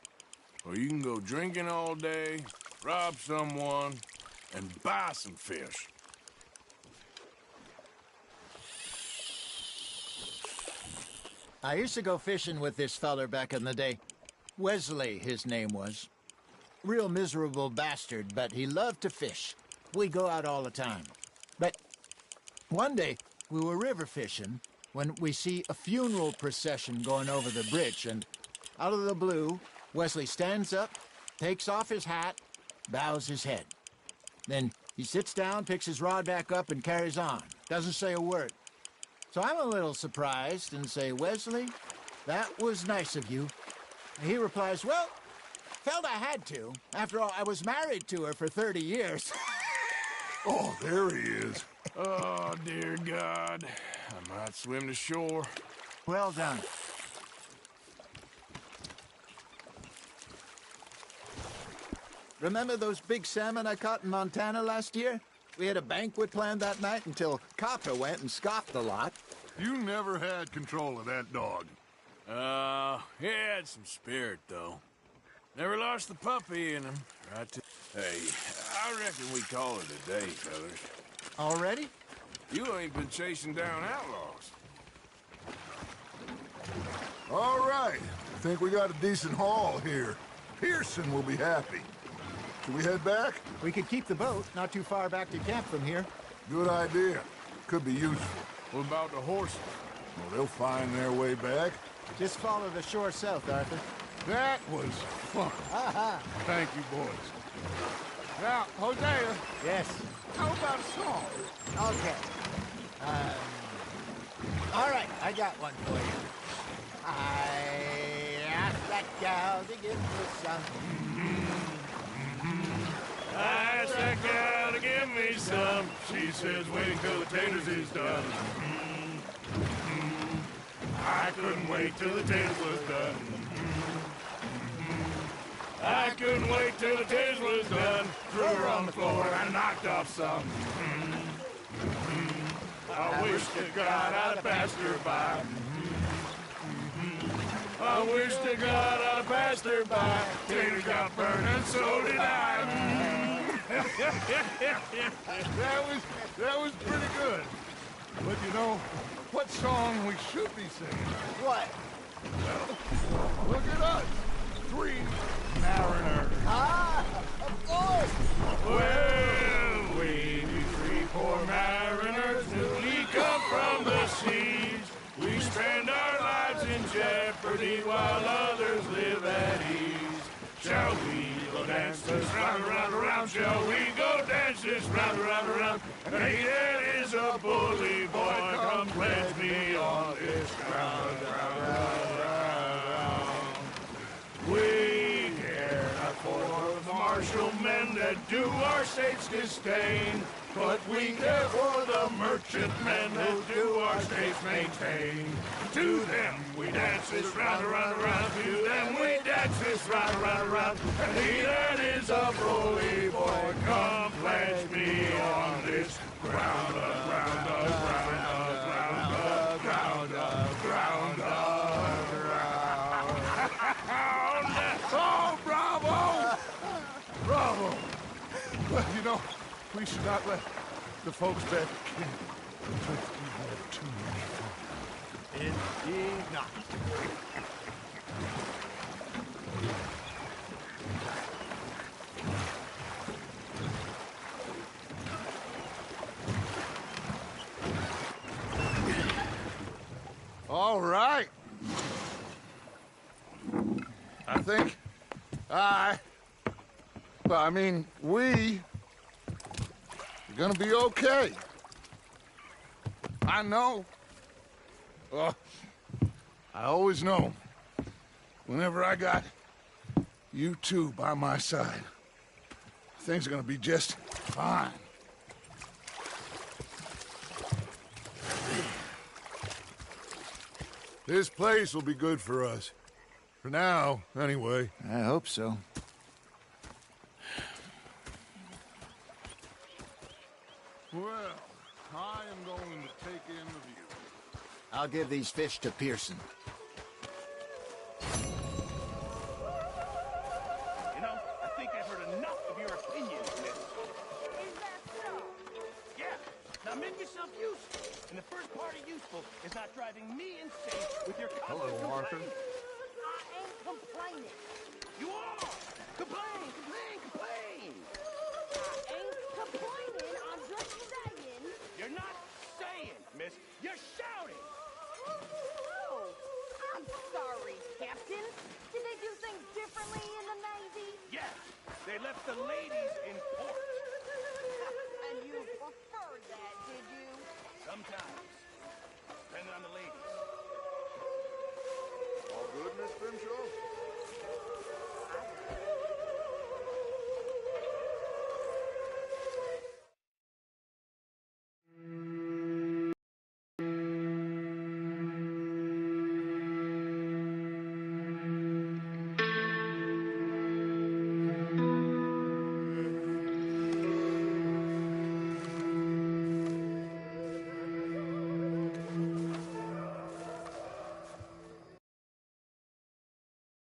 or you can go drinking all day, rob someone, and buy some fish. I used to go fishing with this feller back in the day. Wesley, his name was. Real miserable bastard, but he loved to fish. We'd go out all the time. But one day, we were river fishing when we see a funeral procession going over the bridge, and out of the blue, Wesley stands up, takes off his hat, bows his head. Then he sits down, picks his rod back up, and carries on. Doesn't say a word. So I'm a little surprised and say, "Wesley, that was nice of you." And he replies, "Well, felt I had to. After all, I was married to her for 30 years. Oh, there he is. Oh, dear God. I might swim to shore. Well done. Remember those big salmon I caught in Montana last year? We had a banquet planned that night until Copper went and scoffed a lot. You never had control of that dog. He had some spirit, though. Never lost the puppy in him. Right to... Hey, I reckon we call it a day, fellas. Already? You ain't been chasing down outlaws. All right. Think we got a decent haul here. Pearson will be happy. Should we head back? We could keep the boat not too far back to camp from here. Good idea. Could be useful. What about the horses? Well, they'll find their way back. Just follow the shore south, Arthur. That was fun. Thank you, boys. Now, Hosea. Yes. How about a song? Okay. All right, I got one for you. I asked that gal to give me some. I asked that gal to give me some. She says waiting till the taters is done. I couldn't wait till the taters was done. I couldn't wait till the taters was done. Threw her on the floor and knocked off some. I wish to God I'd have passed her by. I wish to God I'd have passed her by. Taters got burned and so did I. That was pretty good. But you know, what song we should be singing? What? Well, look at us. 3 mariners. Ah, of course. Well, we be 3 poor mariners. We come from the seas. We spend our lives in jeopardy while others live at ease. Shall we go dance this round, around, around? Shall we go dance this round, around, around? Hey, that is a bully boy. Come pledge me on this ground, ground, ground, ground. We care not for the martial men that do our states disdain, but we care for the merchantmen that do our states maintain. To them we dance this round, around, around. To them we dance this round, around, around. And he that is a bully boy, come pledge me on this ground, ground, ground, ground, ground, ground, ground. Oh, bravo! Bravo! Well, you know, we should not let the folks back at camp think we had too much fun. Indeed not. All right. I think we are gonna be okay. I know. I always know. Whenever I got you two by my side, things are gonna be just fine. This place will be good for us. For now, anyway. I hope so. Well, I am going to take in the view. I'll give these fish to Pearson. You know, I think I've heard enough of your opinions, miss. Is that so? Yeah. Now make yourself useful. And the first part of useful is not driving me insane with your constant complaining. I ain't complaining. You are! Complain, complain, complain! I ain't complaining. I'm just saying. You're not saying, miss. You're shouting! Oh, I'm sorry, Captain. Did they do things differently in the Navy? Yeah, they left the ladies in port. And you preferred that, did you? Sometimes. Depending on the ladies. All good, Miss Grimshaw?